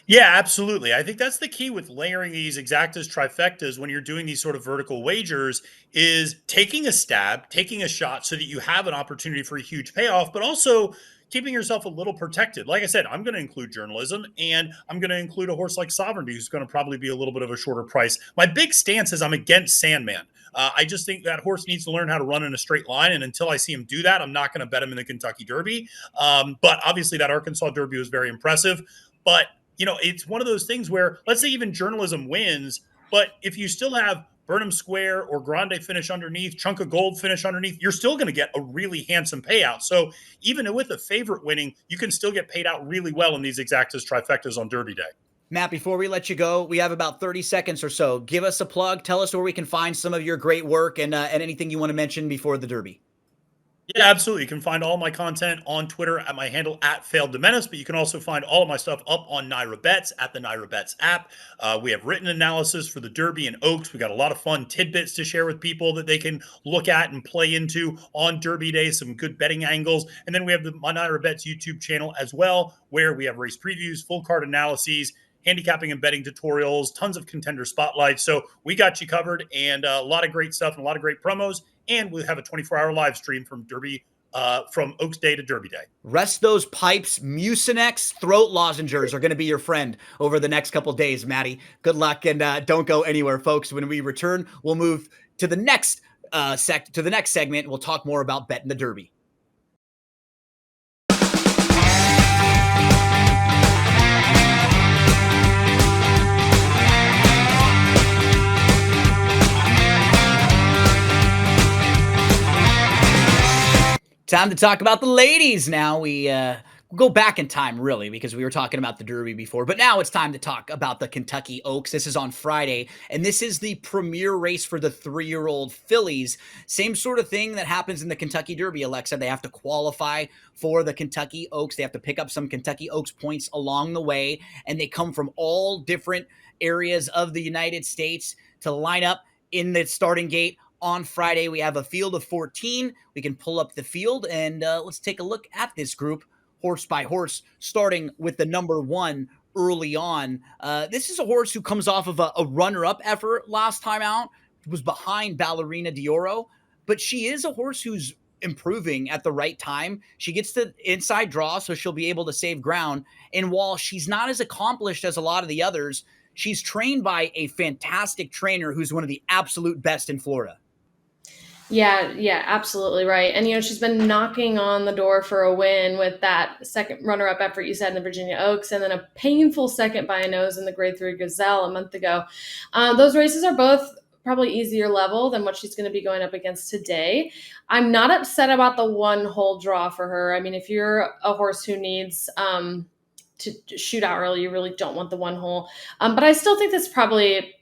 Yeah, absolutely. I think that's the key with layering these exactas, trifectas when you're doing these sort of vertical wagers, is taking a stab, taking a shot so that you have an opportunity for a huge payoff, but also keeping yourself a little protected. Like I said, I'm going to include journalism, and I'm going to include a horse like Sovereignty, who's going to probably be a little bit of a shorter price. My big stance is I'm against Sandman. I just think that horse needs to learn how to run in a straight line. And until I see him do that, I'm not going to bet him in the Kentucky Derby. But obviously that Arkansas Derby was very impressive. But, you know, it's one of those things where, let's say even journalism wins, but if you still have Burnham Square or Grande finish underneath, Chunk of Gold finish underneath, you're still going to get a really handsome payout. So even with a favorite winning, you can still get paid out really well in these exactas, trifectas on Derby Day. Matt, before we let you go, we have about 30 seconds or so. Give us a plug. Tell us where we can find some of your great work and anything you want to mention before the Derby. Yeah, absolutely. You can find all my content on Twitter at my handle at Failed to Menace, but you can also find all of my stuff up on Naira Bets at the Naira Bets app. We have written analysis for the Derby and Oaks. We got a lot of fun tidbits to share with people that they can look at and play into on Derby Day, some good betting angles. And then we have the my Naira Bets YouTube channel as well, where we have race previews, full card analyses, handicapping and betting tutorials, tons of contender spotlights. So we got you covered, and a lot of great stuff and a lot of great promos. And we'll have a 24-hour live stream from Derby, from Oaks Day to Derby Day. Rest those pipes. Mucinex throat lozenges are going to be your friend over the next couple days, Maddie. Good luck, and don't go anywhere, folks. When we return, we'll move to the next segment. We'll talk more about betting the Derby. Time to talk about the ladies now. We'll go back in time, really, because we were talking about the Derby before. But now it's time to talk about the Kentucky Oaks. This is on Friday, and this is the premier race for the 3-year-old fillies. Same sort of thing that happens in the Kentucky Derby, Alexa. They have to qualify for the Kentucky Oaks. They have to pick up some Kentucky Oaks points along the way, and they come from all different areas of the United States to line up in the starting gate. On Friday, we have a field of 14. We can pull up the field, and let's take a look at this group horse by horse, starting with the number 1 early on. This is a horse who comes off of a runner-up effort last time out. It was behind Ballerina Dioro, but she is a horse who's improving at the right time. She gets the inside draw, so she'll be able to save ground. And while she's not as accomplished as a lot of the others, she's trained by a fantastic trainer who's one of the absolute best in Florida. Yeah, absolutely right. And, she's been knocking on the door for a win with that second runner-up effort you said in the Virginia Oaks, and then a painful second by a nose in the Grade 3 Gazelle a month ago. Those races are both probably easier level than what she's going to be going up against today. I'm not upset about the 1-hole draw for her. I mean, if you're a horse who needs to shoot out early, you really don't want the 1-hole. But I still think that's probably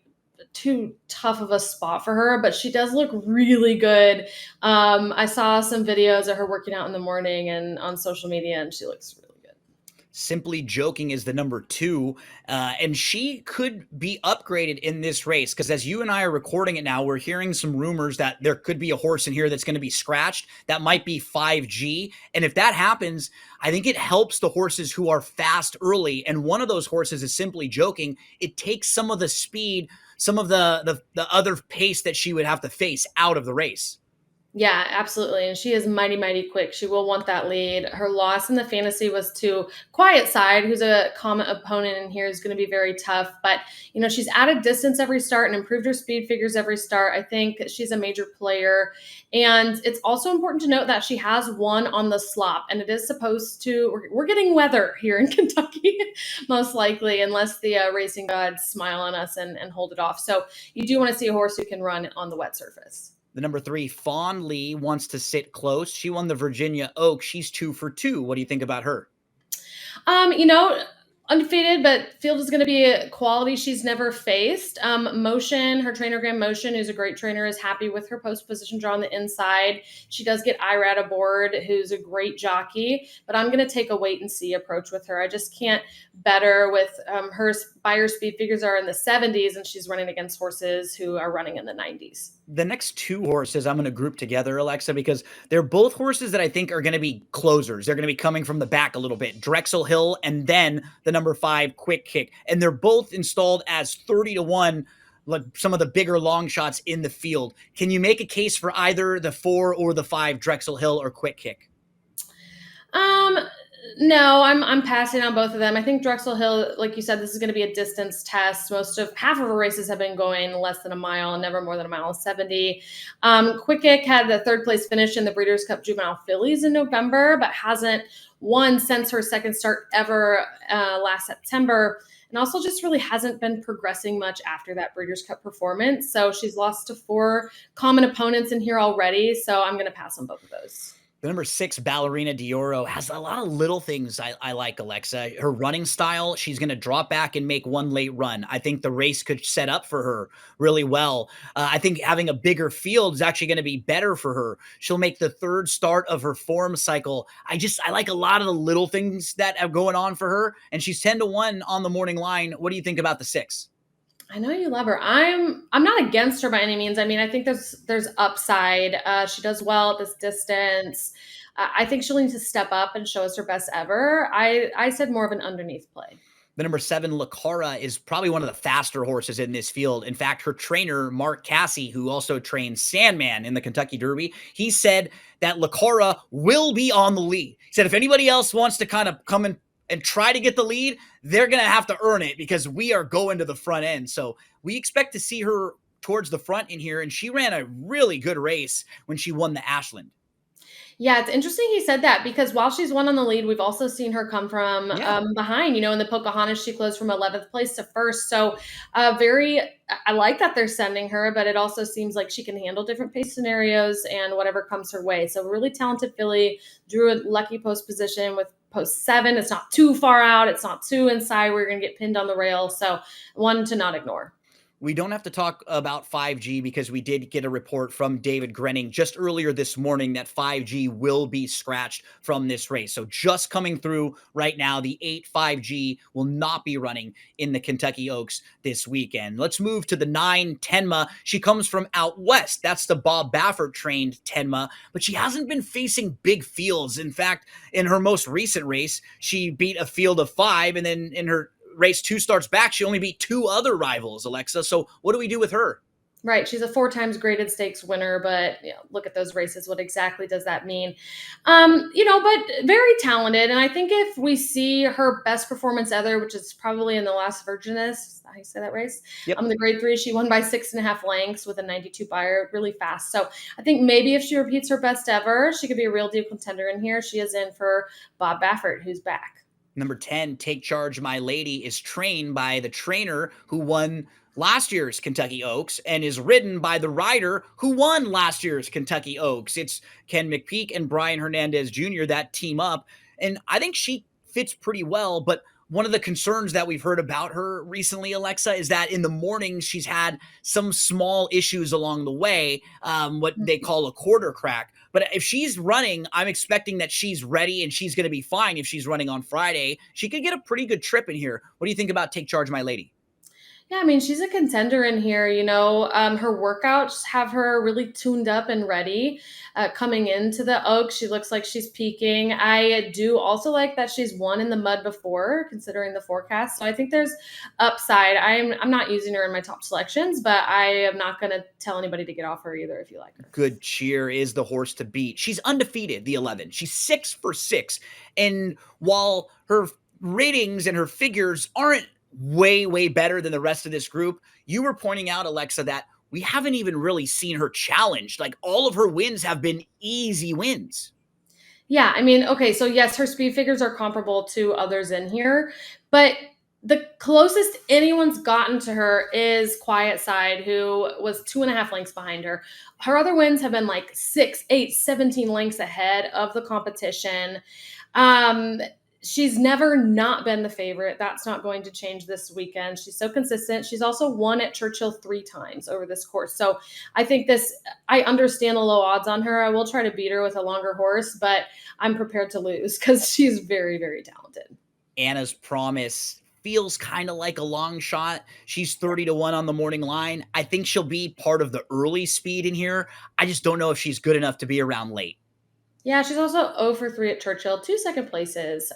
too tough of a spot for her, but she does look really good. I saw some videos of her working out in the morning and on social media, and she looks really good. Simply Joking is the number 2, and she could be upgraded in this race because as you and I are recording it now, we're hearing some rumors that there could be a horse in here that's going to be scratched. That might be 5G, and if that happens, I think it helps the horses who are fast early, and one of those horses is Simply Joking. It takes some of the speed, some of the other pace that she would have to face out of the race. Yeah, absolutely. And she is mighty, mighty quick. She will want that lead. Her loss in the fantasy was to Quiet Side, who's a common opponent in here, is going to be very tough. But, she's added distance every start and improved her speed figures every start. I think she's a major player. And it's also important to note that she has won on the slop. And it is supposed to, we're getting weather here in Kentucky, most likely, unless the racing gods smile on us and hold it off. So you do want to see a horse who can run on the wet surface. The number 3, Fawn Lee, wants to sit close. She won the Virginia Oaks. She's 2 for 2. What do you think about her? Undefeated, but field is going to be a quality she's never faced. Motion, her trainer, Graham Motion, who's a great trainer, is happy with her post position draw on the inside. She does get Irad aboard, who's a great jockey, but I'm going to take a wait and see approach with her. I just can't bet her with her buyer speed figures are in the 70s, and she's running against horses who are running in the 90s. The next 2 horses I'm going to group together, Alexa, because they're both horses that I think are going to be closers. They're going to be coming from the back a little bit. Drexel Hill and then the number 5, Quick Kick. And they're both installed as 30-1, like some of the bigger long shots in the field. Can you make a case for either the 4 or the 5, Drexel Hill or Quick Kick? No, I'm passing on both of them. I think Drexel Hill, like you said, this is going to be a distance test. Half of her races have been going less than a mile and never more than a mile 70. Quick Kick had the 3rd place finish in the Breeders' Cup Juvenile Fillies in November, but hasn't won since her second start ever last September. And also just really hasn't been progressing much after that Breeders' Cup performance. So she's lost to 4 common opponents in here already. So I'm going to pass on both of those. The number 6, Ballerina D'Oro, has a lot of little things I like, Alexa. Her running style, she's going to drop back and make one late run. I think the race could set up for her really well. I think having a bigger field is actually going to be better for her. She'll make the 3rd start of her form cycle. I like a lot of the little things that are going on for her, and she's 10-1 on the morning line. What do you think about the 6? I know you love her. I'm not against her by any means. I mean, I think there's upside. She does well at this distance. I think she'll need to step up and show us her best ever. I said more of an underneath play. The number 7, Lacara, is probably one of the faster horses in this field. In fact, her trainer, Mark Cassie, who also trains Sandman in the Kentucky Derby, he said that Lacara will be on the lead. He said if anybody else wants to kind of come in and try to get the lead, they're going to have to earn it because we are going to the front end. So we expect to see her towards the front in here. And she ran a really good race when she won the Ashland. Yeah, it's interesting he said that because while she's won on the lead, we've also seen her come from behind. In the Pocahontas, she closed from 11th place to 1st. So I like that they're sending her, but it also seems like she can handle different pace scenarios and whatever comes her way. So really talented filly, drew a lucky post position with post 7. It's not too far out. It's not too inside. We're going to get pinned on the rail. So one to not ignore. We don't have to talk about 5G because we did get a report from David Grenning just earlier this morning that 5G will be scratched from this race. So just coming through right now, the 8 5G will not be running in the Kentucky Oaks this weekend. Let's move to the 9 Tenma. She comes from out west. That's the Bob Baffert trained Tenma, but she hasn't been facing big fields. In fact, in her most recent race, she beat a field of 5, and then in her race 2 starts back, she only beat 2 other rivals, Alexa. So what do we do with her? Right. She's a 4 times graded stakes winner, but look at those races. What exactly does that mean? But very talented. And I think if we see her best performance ever, which is probably in the Las Virgenes, is that how you say that race? Yep. The grade 3, she won by 6.5 lengths with a 92 buyer, really fast. So I think maybe if she repeats her best ever, she could be a real deal contender in here. She is in for Bob Baffert, who's back. Number 10, Take Charge My Lady, is trained by the trainer who won last year's Kentucky Oaks and is ridden by the rider who won last year's Kentucky Oaks. It's Ken McPeak and Brian Hernandez Jr. that team up. And I think she fits pretty well. But one of the concerns that we've heard about her recently, Alexa, is that in the mornings she's had some small issues along the way, what they call a quarter crack. But if she's running, I'm expecting that she's ready and she's going to be fine. If she's running on Friday, she could get a pretty good trip in here. What do you think about Take Charge, My Lady? Yeah, I mean, she's a contender in here. Her workouts have her really tuned up and ready. Coming into the Oaks, she looks like she's peaking. I do also like that she's won in the mud before, considering the forecast. So I think there's upside. I'm not using her in my top selections, but I am not going to tell anybody to get off her either if you like her. Good Cheer is the horse to beat. She's undefeated, the 11. She's 6 for 6. And while her ratings and her figures aren't way better than the rest of this group, you were pointing out, Alexa, that we haven't even really seen her challenged. Like, all of her wins have been easy wins. Yeah, I mean, okay, so yes, her speed figures are comparable to others in here, but the closest anyone's gotten to her is Quiet Side, who was 2.5 lengths behind her. Her other wins have been like 6, 8, 17 lengths ahead of the competition. She's never not been the favorite. That's not going to change this weekend. She's so consistent. She's also won at Churchill 3 times over this course. So I think I understand the low odds on her. I will try to beat her with a longer horse, but I'm prepared to lose because she's very, very talented. Anna's Promise feels kind of like a long shot. She's 30-1 on the morning line. I think she'll be part of the early speed in here. I just don't know if she's good enough to be around late. Yeah, she's also 0 for 3 at Churchill, 2 second places.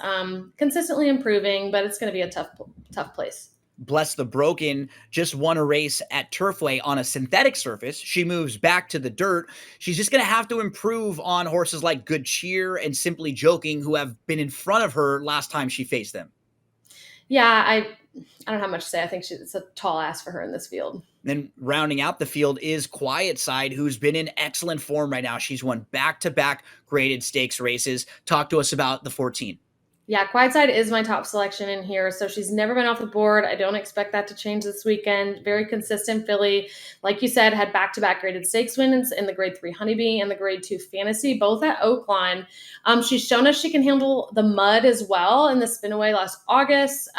Consistently improving, but it's going to be a tough place. Bless the Broken just won a race at Turfway on a synthetic surface. She moves back to the dirt. She's just going to have to improve on horses like Good Cheer and Simply Joking, who have been in front of her last time she faced them. Yeah, I don't have much to say. I think it's a tall ask for her in this field. Then rounding out the field is Quiet Side, who's been in excellent form right now. She's won back-to-back graded stakes races. Talk to us about the 14. Yeah, Quiet Side is my top selection in here. So she's never been off the board. I don't expect that to change this weekend. Very consistent filly. Like you said, had back-to-back graded stakes wins in the grade 3 Honeybee and the grade 2 Fantasy, both at Oakline. She's shown us she can handle the mud as well in the Spinaway last August.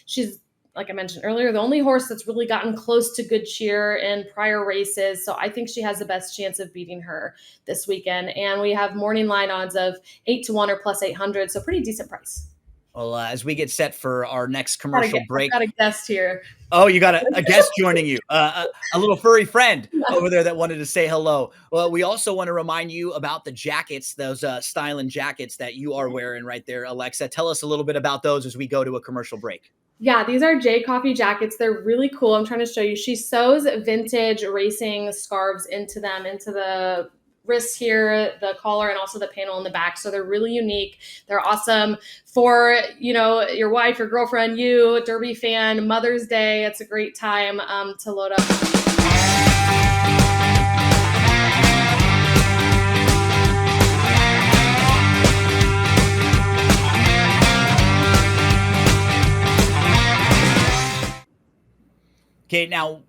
She's, like I mentioned earlier, the only horse that's really gotten close to Good Cheer in prior races. So I think she has the best chance of beating her this weekend. And we have morning line odds of 8-1 or plus 800. So pretty decent price. Well, as we get set for our next commercial break. I've got a guest here. Oh, you got a guest joining you, a little furry friend over there that wanted to say hello. Well, we also want to remind you about the jackets, those styling jackets that you are wearing right there, Alexa. Tell us a little bit about those as we go to a commercial break. Yeah, these are J Coffee jackets. They're really cool. I'm trying to show you. She sews vintage racing scarves into them, into the wrists here, the collar, and also the panel in the back. So they're really unique. They're awesome for, your wife, your girlfriend, you, a Derby fan, Mother's Day. It's a great time to load up. Okay, now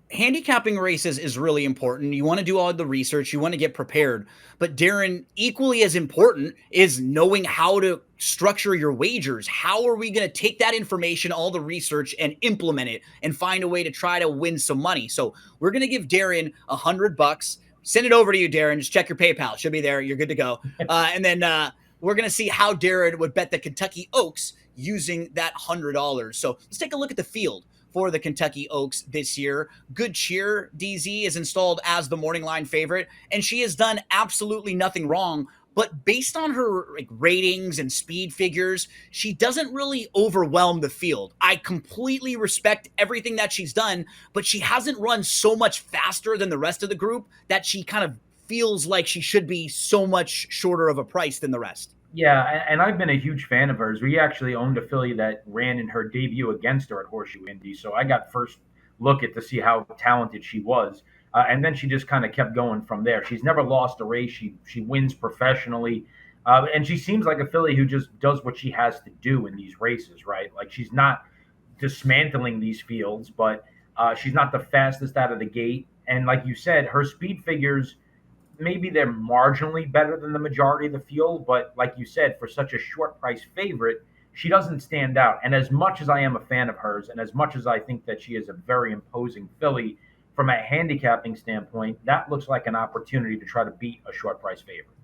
handicapping races is really important. You want to do all the research, you want to get prepared. But Darren, equally as important is knowing how to structure your wagers. How are we going to take that information, all the research, and implement it and find a way to try to win some money? So we're going to give Darren $100. Send it over to you, Darren. Just check your PayPal. It should be there. You're good to go. And then we're going to see how Darren would bet the Kentucky Oaks using that $100. So let's take a look at the field for the Kentucky Oaks this year. Good Cheer, DZ, is installed as the morning line favorite, and she has done absolutely nothing wrong. But based on her ratings and speed figures, she doesn't really overwhelm the field. I completely respect everything that she's done, but she hasn't run so much faster than the rest of the group that she kind of feels like she should be so much shorter of a price than the rest. Yeah, and I've been a huge fan of hers. We actually owned a filly that ran in her debut against her at Horseshoe Indy, so I got first look at to see how talented she was. And then she just kind of kept going from there. She's never lost a race. She wins professionally. And she seems like a filly who just does what she has to do in these races, right? Like, she's not dismantling these fields, but she's not the fastest out of the gate. And like you said, her speed figures, maybe they're marginally better than the majority of the field, but like you said, for such a short price favorite, she doesn't stand out. And as much as I am a fan of hers, and as much as I think that she is a very imposing filly, from a handicapping standpoint, that looks like an opportunity to try to beat a short price favorite.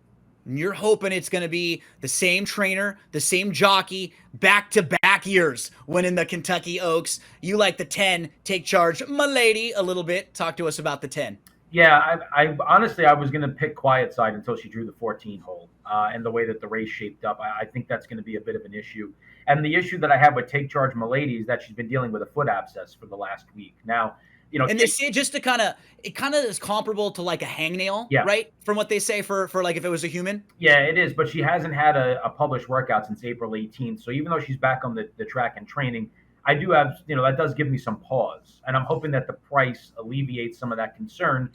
And you're hoping it's going to be the same trainer, the same jockey, back-to-back years winning the Kentucky Oaks. You like the 10, Take Charge, my lady, a little bit. Talk to us about the 10. Yeah, I honestly, I was going to pick Quiet Side until she drew the 14 hole, and the way that the race shaped up. I think that's going to be a bit of an issue. And the issue that I have with Take Charge, my lady, is that she's been dealing with a foot abscess for the last week. Now, and they say, just to it kind of is comparable to like a hangnail, yeah, right? From what they say for like if it was a human. Yeah, it is. But she hasn't had a published workout since April 18th. So even though she's back on the track and training, I do have, that does give me some pause. And I'm hoping that the price alleviates some of that concern,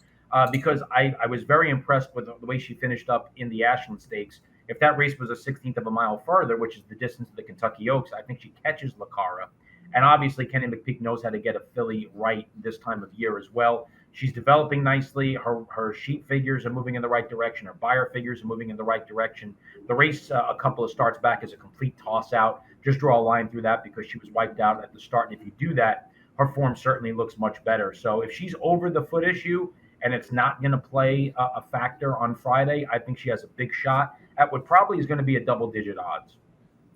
because I was very impressed with the way she finished up in the Ashland Stakes. If that race was a 16th of a mile further, which is the distance of the Kentucky Oaks, I think she catches Lucara. And obviously, Kenny McPeek knows how to get a filly right this time of year as well. She's developing nicely. Her sheep figures are moving in the right direction. Her buyer figures are moving in the right direction. The race, a couple of starts back, is a complete toss-out. Just draw a line through that because she was wiped out at the start. And if you do that, her form certainly looks much better. So if she's over the foot issue and it's not going to play a factor on Friday, I think she has a big shot at what probably is going to be a double-digit odds.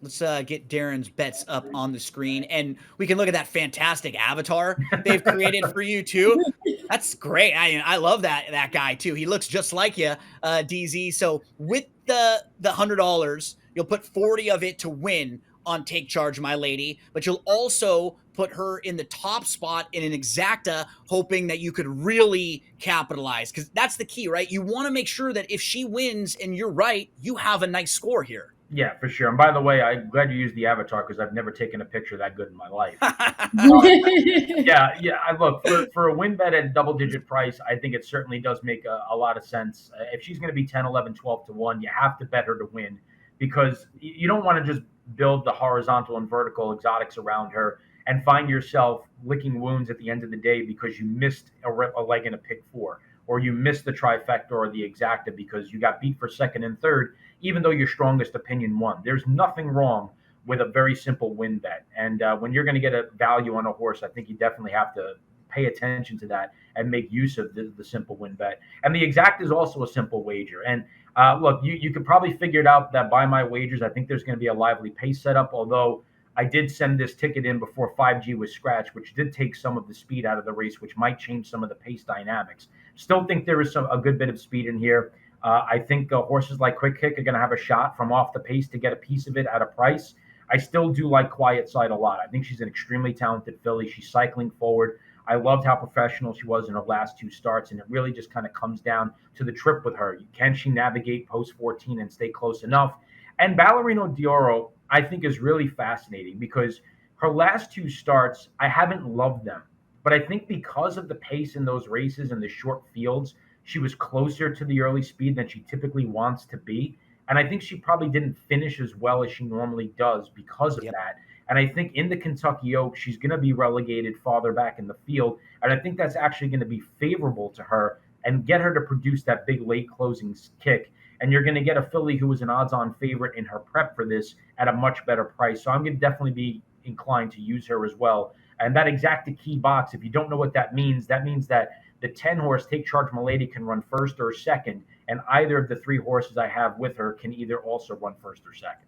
Let's get Darren's bets up on the screen, and we can look at that fantastic avatar they've created for you too. That's great. I love that guy too. He looks just like you, DZ. So with the $100, you'll put 40 of it to win on Take Charge, my lady, but you'll also put her in the top spot in an exacta, hoping that you could really capitalize, because that's the key, right? You want to make sure that if she wins and you're right, you have a nice score here. Yeah, for sure. And by the way, I'm glad you used the avatar because I've never taken a picture that good in my life. Yeah. I look for a win bet at double-digit price. I think it certainly does make a lot of sense. If she's going to be 10, 11, 12 to 1, you have to bet her to win, because you don't want to just build the horizontal and vertical exotics around her and find yourself licking wounds at the end of the day because you missed a leg in a pick 4, or you missed the trifecta or the exacta because you got beat for second and third, even though your strongest opinion won. There's nothing wrong with a very simple win bet. And when you're going to get a value on a horse, I think you definitely have to pay attention to that and make use of the simple win bet. And the exact is also a simple wager. And look, you could probably figure it out that by my wagers, I think there's going to be a lively pace setup, although I did send this ticket in before 5G was scratched, which did take some of the speed out of the race, which might change some of the pace dynamics. Still think there is a good bit of speed in here. I think horses like Quick Kick are going to have a shot from off the pace to get a piece of it at a price. I still do like Quiet Side a lot. I think she's an extremely talented filly. She's cycling forward. I loved how professional she was in her last 2 starts, and it really just kind of comes down to the trip with her. Can she navigate post 14 and stay close enough? And Ballerino d'Oro, I think, is really fascinating because her last 2 starts, I haven't loved them. But I think because of the pace in those races and the short fields, she was closer to the early speed than she typically wants to be. And I think she probably didn't finish as well as she normally does because of that. And I think in the Kentucky Oaks, she's going to be relegated farther back in the field. And I think that's actually going to be favorable to her and get her to produce that big late closing kick. And you're going to get a filly who was an odds-on favorite in her prep for this at a much better price. So I'm going to definitely be inclined to use her as well. And that exacta key box, if you don't know what that means that the 10 horse Take Charge Milady can run first or second, and either of the 3 horses I have with her can either also run first or second.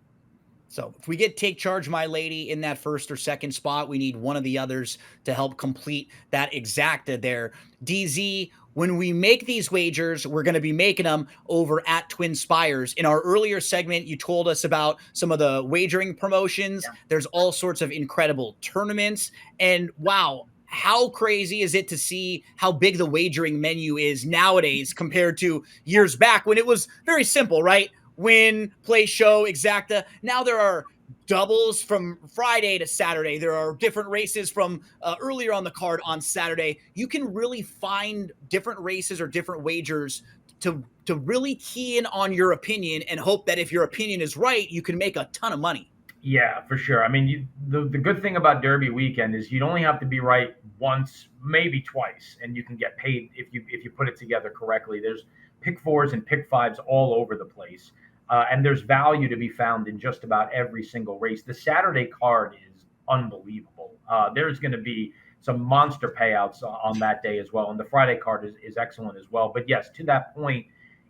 So if we get Take Charge My Lady in that first or second spot, we need one of the others to help complete that exacta there. DZ, when we make these wagers, we're going to be making them over at Twin Spires. In our earlier segment, you told us about some of the wagering promotions. Yeah. There's all sorts of incredible tournaments. And wow, how crazy is it to see how big the wagering menu is nowadays compared to years back when it was very simple, right? Win, play, show, exacta. Now there are doubles from Friday to Saturday. There are different races from earlier on the card on Saturday. You can really find different races or different wagers to really key in on your opinion and hope that if your opinion is right, you can make a ton of money. Yeah, for sure. I mean, the good thing about Derby weekend is you'd only have to be right once, maybe twice, and you can get paid if you put it together correctly. There's pick 4s and pick 5s all over the place. And there's value to be found in just about every single race. The Saturday card is unbelievable. There's going to be some monster payouts on that day as well. And the Friday card is excellent as well. But yes, to that point,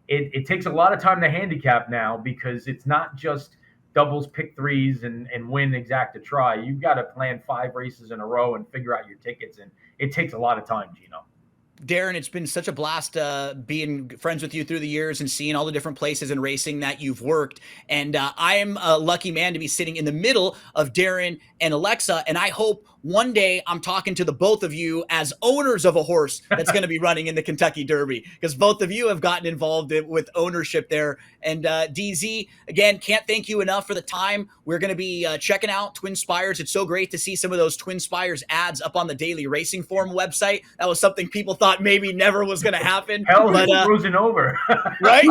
it takes a lot of time to handicap now, because it's not just doubles, pick threes, and win exacta try. You've got to plan 5 races in a row and figure out your tickets. And it takes a lot of time, Gino. Darren, it's been such a blast being friends with you through the years and seeing all the different places in racing that you've worked. And I am a lucky man to be sitting in the middle of Darren and Alexa. And I hope one day I'm talking to the both of you as owners of a horse that's going to be running in the Kentucky Derby, because both of you have gotten involved with ownership there. And DZ, again, can't thank you enough for the time. We're going to be checking out Twin Spires. It's so great to see some of those Twin Spires ads up on the Daily Racing Form website. That was something people thought maybe never was going to happen. Hell, but frozen over. Right?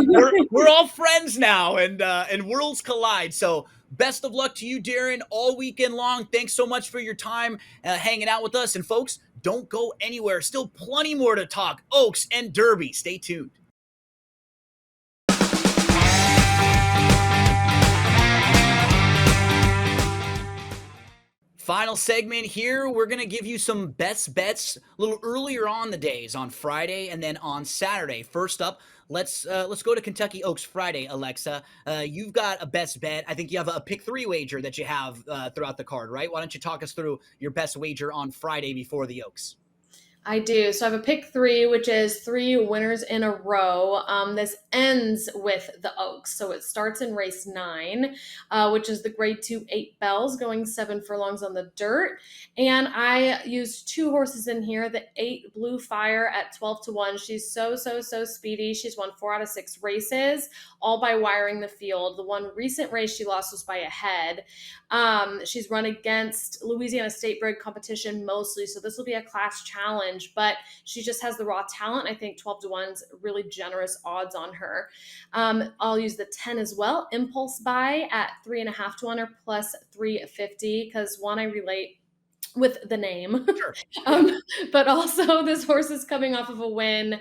We're all friends now, and worlds collide. So best of luck to you, Darren, all weekend long. Thanks so much for your time hanging out with us. And folks, don't go anywhere. Still plenty more to talk Oaks and Derby. Stay tuned. Final segment here. We're going to give you some best bets a little earlier on the days, on Friday and then on Saturday. First up, let's go to Kentucky Oaks Friday, Alexa. You've got a best bet. I think you have a pick 3 wager that you have throughout the card, right? Why don't you talk us through your best wager on Friday before the Oaks? I do. So I have a pick 3, which is 3 winners in a row. This ends with the Oaks. So it starts in race 9, which is the grade 2 8 bells, going 7 furlongs on the dirt. And I used 2 horses in here. The 8 Blue Fire at 12-1. She's so speedy. She's won 4 out of 6 races, all by wiring the field. The one recent race she lost was by a head. She's run against Louisiana State bred competition mostly. So this will be a class challenge. But she just has the raw talent. I think 12-1's really generous odds on her. I'll use the 10 as well. Impulse Buy at 3.5-1 or plus 350, because one, I relate with the name. Sure. But also this horse is coming off of a win,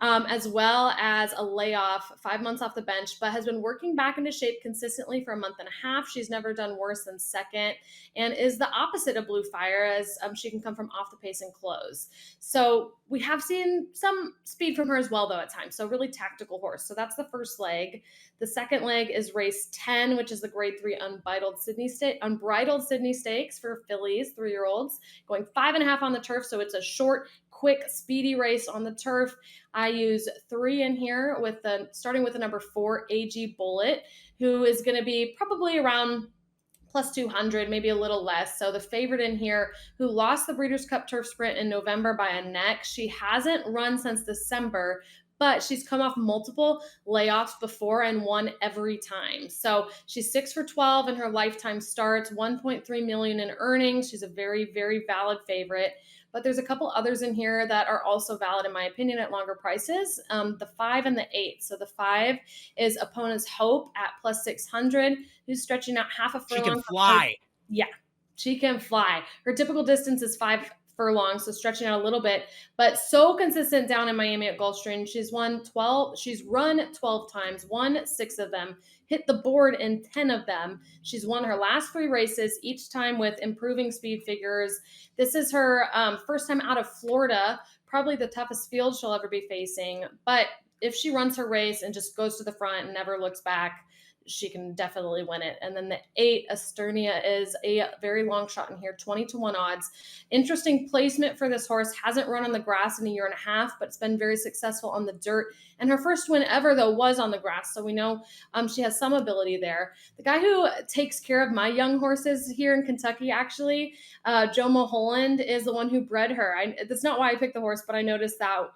as well as a layoff, 5 months off the bench, but has been working back into shape consistently for a month and a half. She's never done worse than second, and is the opposite of Blue Fire, as she can come from off the pace and close. So we have seen some speed from her as well, though, at times. So really tactical horse. So that's the first leg. The second leg is race 10, which is the grade 3 unbridled Sydney Stakes for fillies, 3-year-olds, going 5.5 on the turf. So it's a short, quick, speedy race on the turf. I use 3 in here, starting with the number 4, AG Bullet, who is going to be probably around plus 200, maybe a little less. So the favorite in here, who lost the Breeders' Cup Turf Sprint in November by a neck. She hasn't run since December, but she's come off multiple layoffs before and won every time. So she's 6 for 12 in her lifetime starts, 1.3 million in earnings. She's a very, very valid favorite. But there's a couple others in here that are also valid, in my opinion, at longer prices. The 5 and the 8. So the 5 is Opponent's Hope at plus 600, who's stretching out half a furlong. She can fly. Yeah, she can fly. Her typical distance is 5 furlongs, so stretching out a little bit, but so consistent down in Miami at Gulfstream. She's run 12 times, won 6 of them, hit the board in 10 of them. She's won her last 3 races, each time with improving speed figures. This is her first time out of Florida, probably the toughest field she'll ever be facing. But if she runs her race and just goes to the front and never looks back, she can definitely win it. And then the 8, Esternia, is a very long shot in here, 20-1 odds. Interesting placement for this horse. Hasn't run on the grass in a year and a half, but it's been very successful on the dirt. And her first win ever, though, was on the grass. So we know she has some ability there. The guy who takes care of my young horses here in Kentucky, actually, Joe Mulholland, is the one who bred her. That's not why I picked the horse, but I noticed that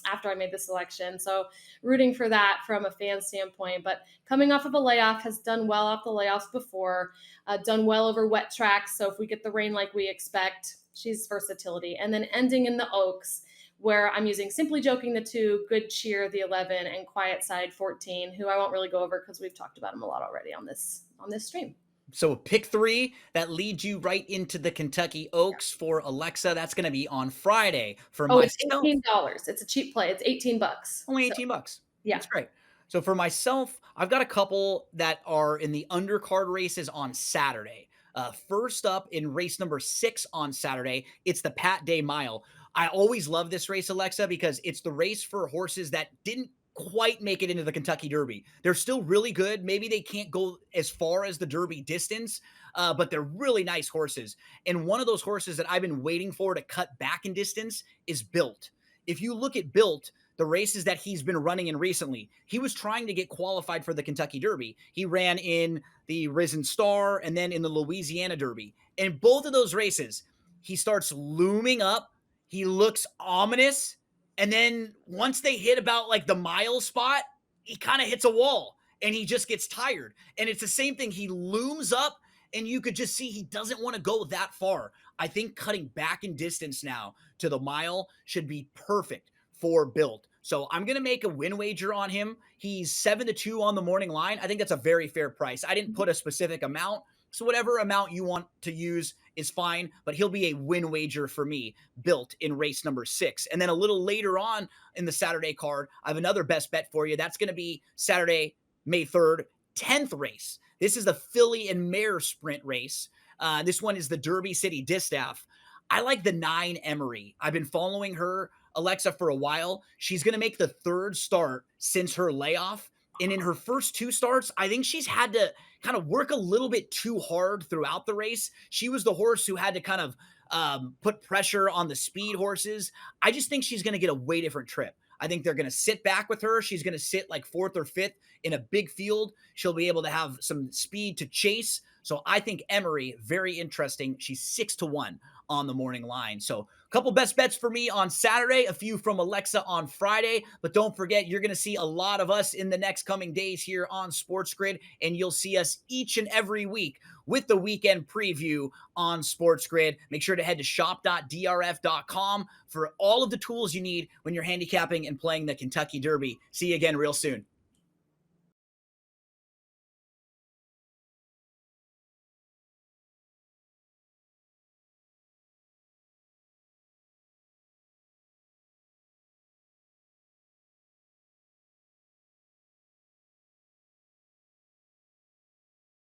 after I made the selection. So rooting for that from a fan standpoint. But coming off of a layoff, has done well off the layoffs before, done well over wet tracks. So if we get the rain like we expect, she's versatility. And then ending in the Oaks, where I'm using Simply Joking the 2, Good Cheer the 11, and Quiet Side 14, who I won't really go over because we've talked about them a lot already on this stream. So pick 3 that leads you right into the Kentucky Oaks for Alexa. That's going to be on Friday for myself. It's $18. It's a cheap play. It's $18. Only $18 bucks. Yeah. That's great. So for myself, I've got a couple that are in the undercard races on Saturday. First up in race number 6 on Saturday, it's the Pat Day Mile. I always love this race, Alexa, because it's the race for horses that didn't quite make it into the Kentucky Derby. They're still really good. Maybe they can't go as far as the Derby distance, but they're really nice horses. And one of those horses that I've been waiting for to cut back in distance is Built. If you look at Built, the races that he's been running in recently, he was trying to get qualified for the Kentucky Derby. He ran in the Risen Star and then in the Louisiana Derby. In both of those races, he starts looming up. He looks ominous. And then once they hit about like the mile spot, he kind of hits a wall and he just gets tired. And it's the same thing. He looms up and you could just see he doesn't want to go that far. I think cutting back in distance now to the mile should be perfect for Built. So I'm going to make a win wager on him. He's 7-2 on the morning line. I think that's a very fair price. I didn't put a specific amount. So whatever amount you want to use is fine, but he'll be a win wager for me, Built in race number 6. And then a little later on in the Saturday card, I have another best bet for you. That's going to be Saturday, May 3rd, 10th race. This is the Filly and Mare sprint race. This one is the Derby City Distaff. I like the 9 Emery. I've been following her, Alexa, for a while. She's going to make the 3rd start since her layoff. And in her first 2 starts, I think she's had to kind of work a little bit too hard throughout the race. She was the horse who had to kind of put pressure on the speed horses. I just think she's going to get a way different trip. I think they're going to sit back with her. She's going to sit like 4th or 5th in a big field. She'll be able to have some speed to chase. So I think Emery, very interesting. She's 6-1 on the morning line. So a couple best bets for me on Saturday, a few from Alexa on Friday. But don't forget, you're going to see a lot of us in the next coming days here on SportsGrid, and you'll see us each and every week with the weekend preview on SportsGrid. Make sure to head to shop.drf.com for all of the tools you need when you're handicapping and playing the Kentucky Derby. See you again real soon.